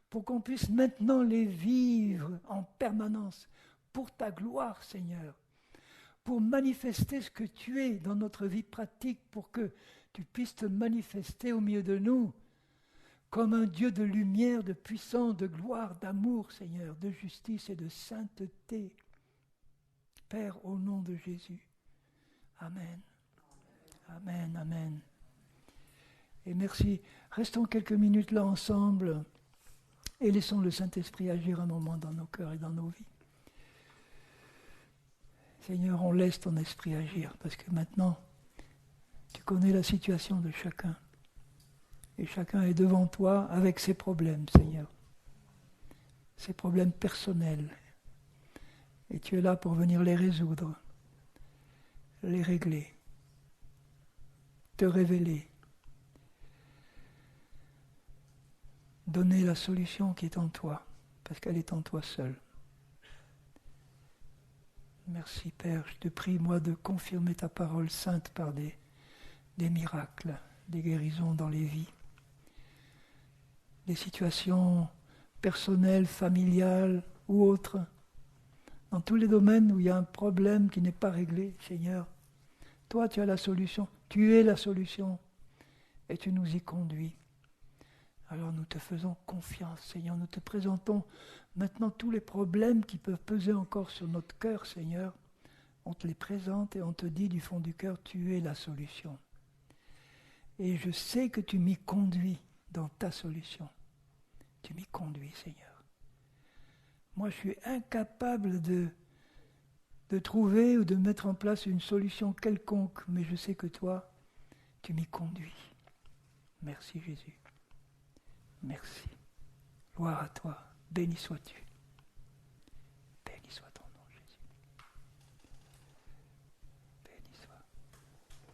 pour qu'on puisse maintenant les vivre en permanence, pour ta gloire, Seigneur, pour manifester ce que tu es dans notre vie pratique, pour que tu puisses te manifester au milieu de nous, comme un Dieu de lumière, de puissance, de gloire, d'amour, Seigneur, de justice et de sainteté. Père, au nom de Jésus. Amen. Amen, amen. Et merci. Restons quelques minutes là ensemble et laissons le Saint-Esprit agir un moment dans nos cœurs et dans nos vies. Seigneur, on laisse ton esprit agir parce que maintenant, tu connais la situation de chacun. Et chacun est devant toi avec ses problèmes, Seigneur. Ses problèmes personnels. Et tu es là pour venir les résoudre, les régler, te révéler, donner la solution qui est en toi, parce qu'elle est en toi seul. Merci Père, je te prie moi de confirmer ta parole sainte par des miracles, des guérisons dans les vies, des situations personnelles, familiales ou autres. Dans tous les domaines où il y a un problème qui n'est pas réglé, Seigneur, toi tu as la solution, tu es la solution et tu nous y conduis. Alors nous te faisons confiance, Seigneur, nous te présentons maintenant tous les problèmes qui peuvent peser encore sur notre cœur, Seigneur. On te les présente et on te dit du fond du cœur, tu es la solution. Et je sais que tu m'y conduis dans ta solution. Tu m'y conduis, Seigneur. Moi, je suis incapable de trouver ou de mettre en place une solution quelconque, mais je sais que toi, tu m'y conduis. Merci Jésus. Merci. Gloire à toi. Béni sois-tu.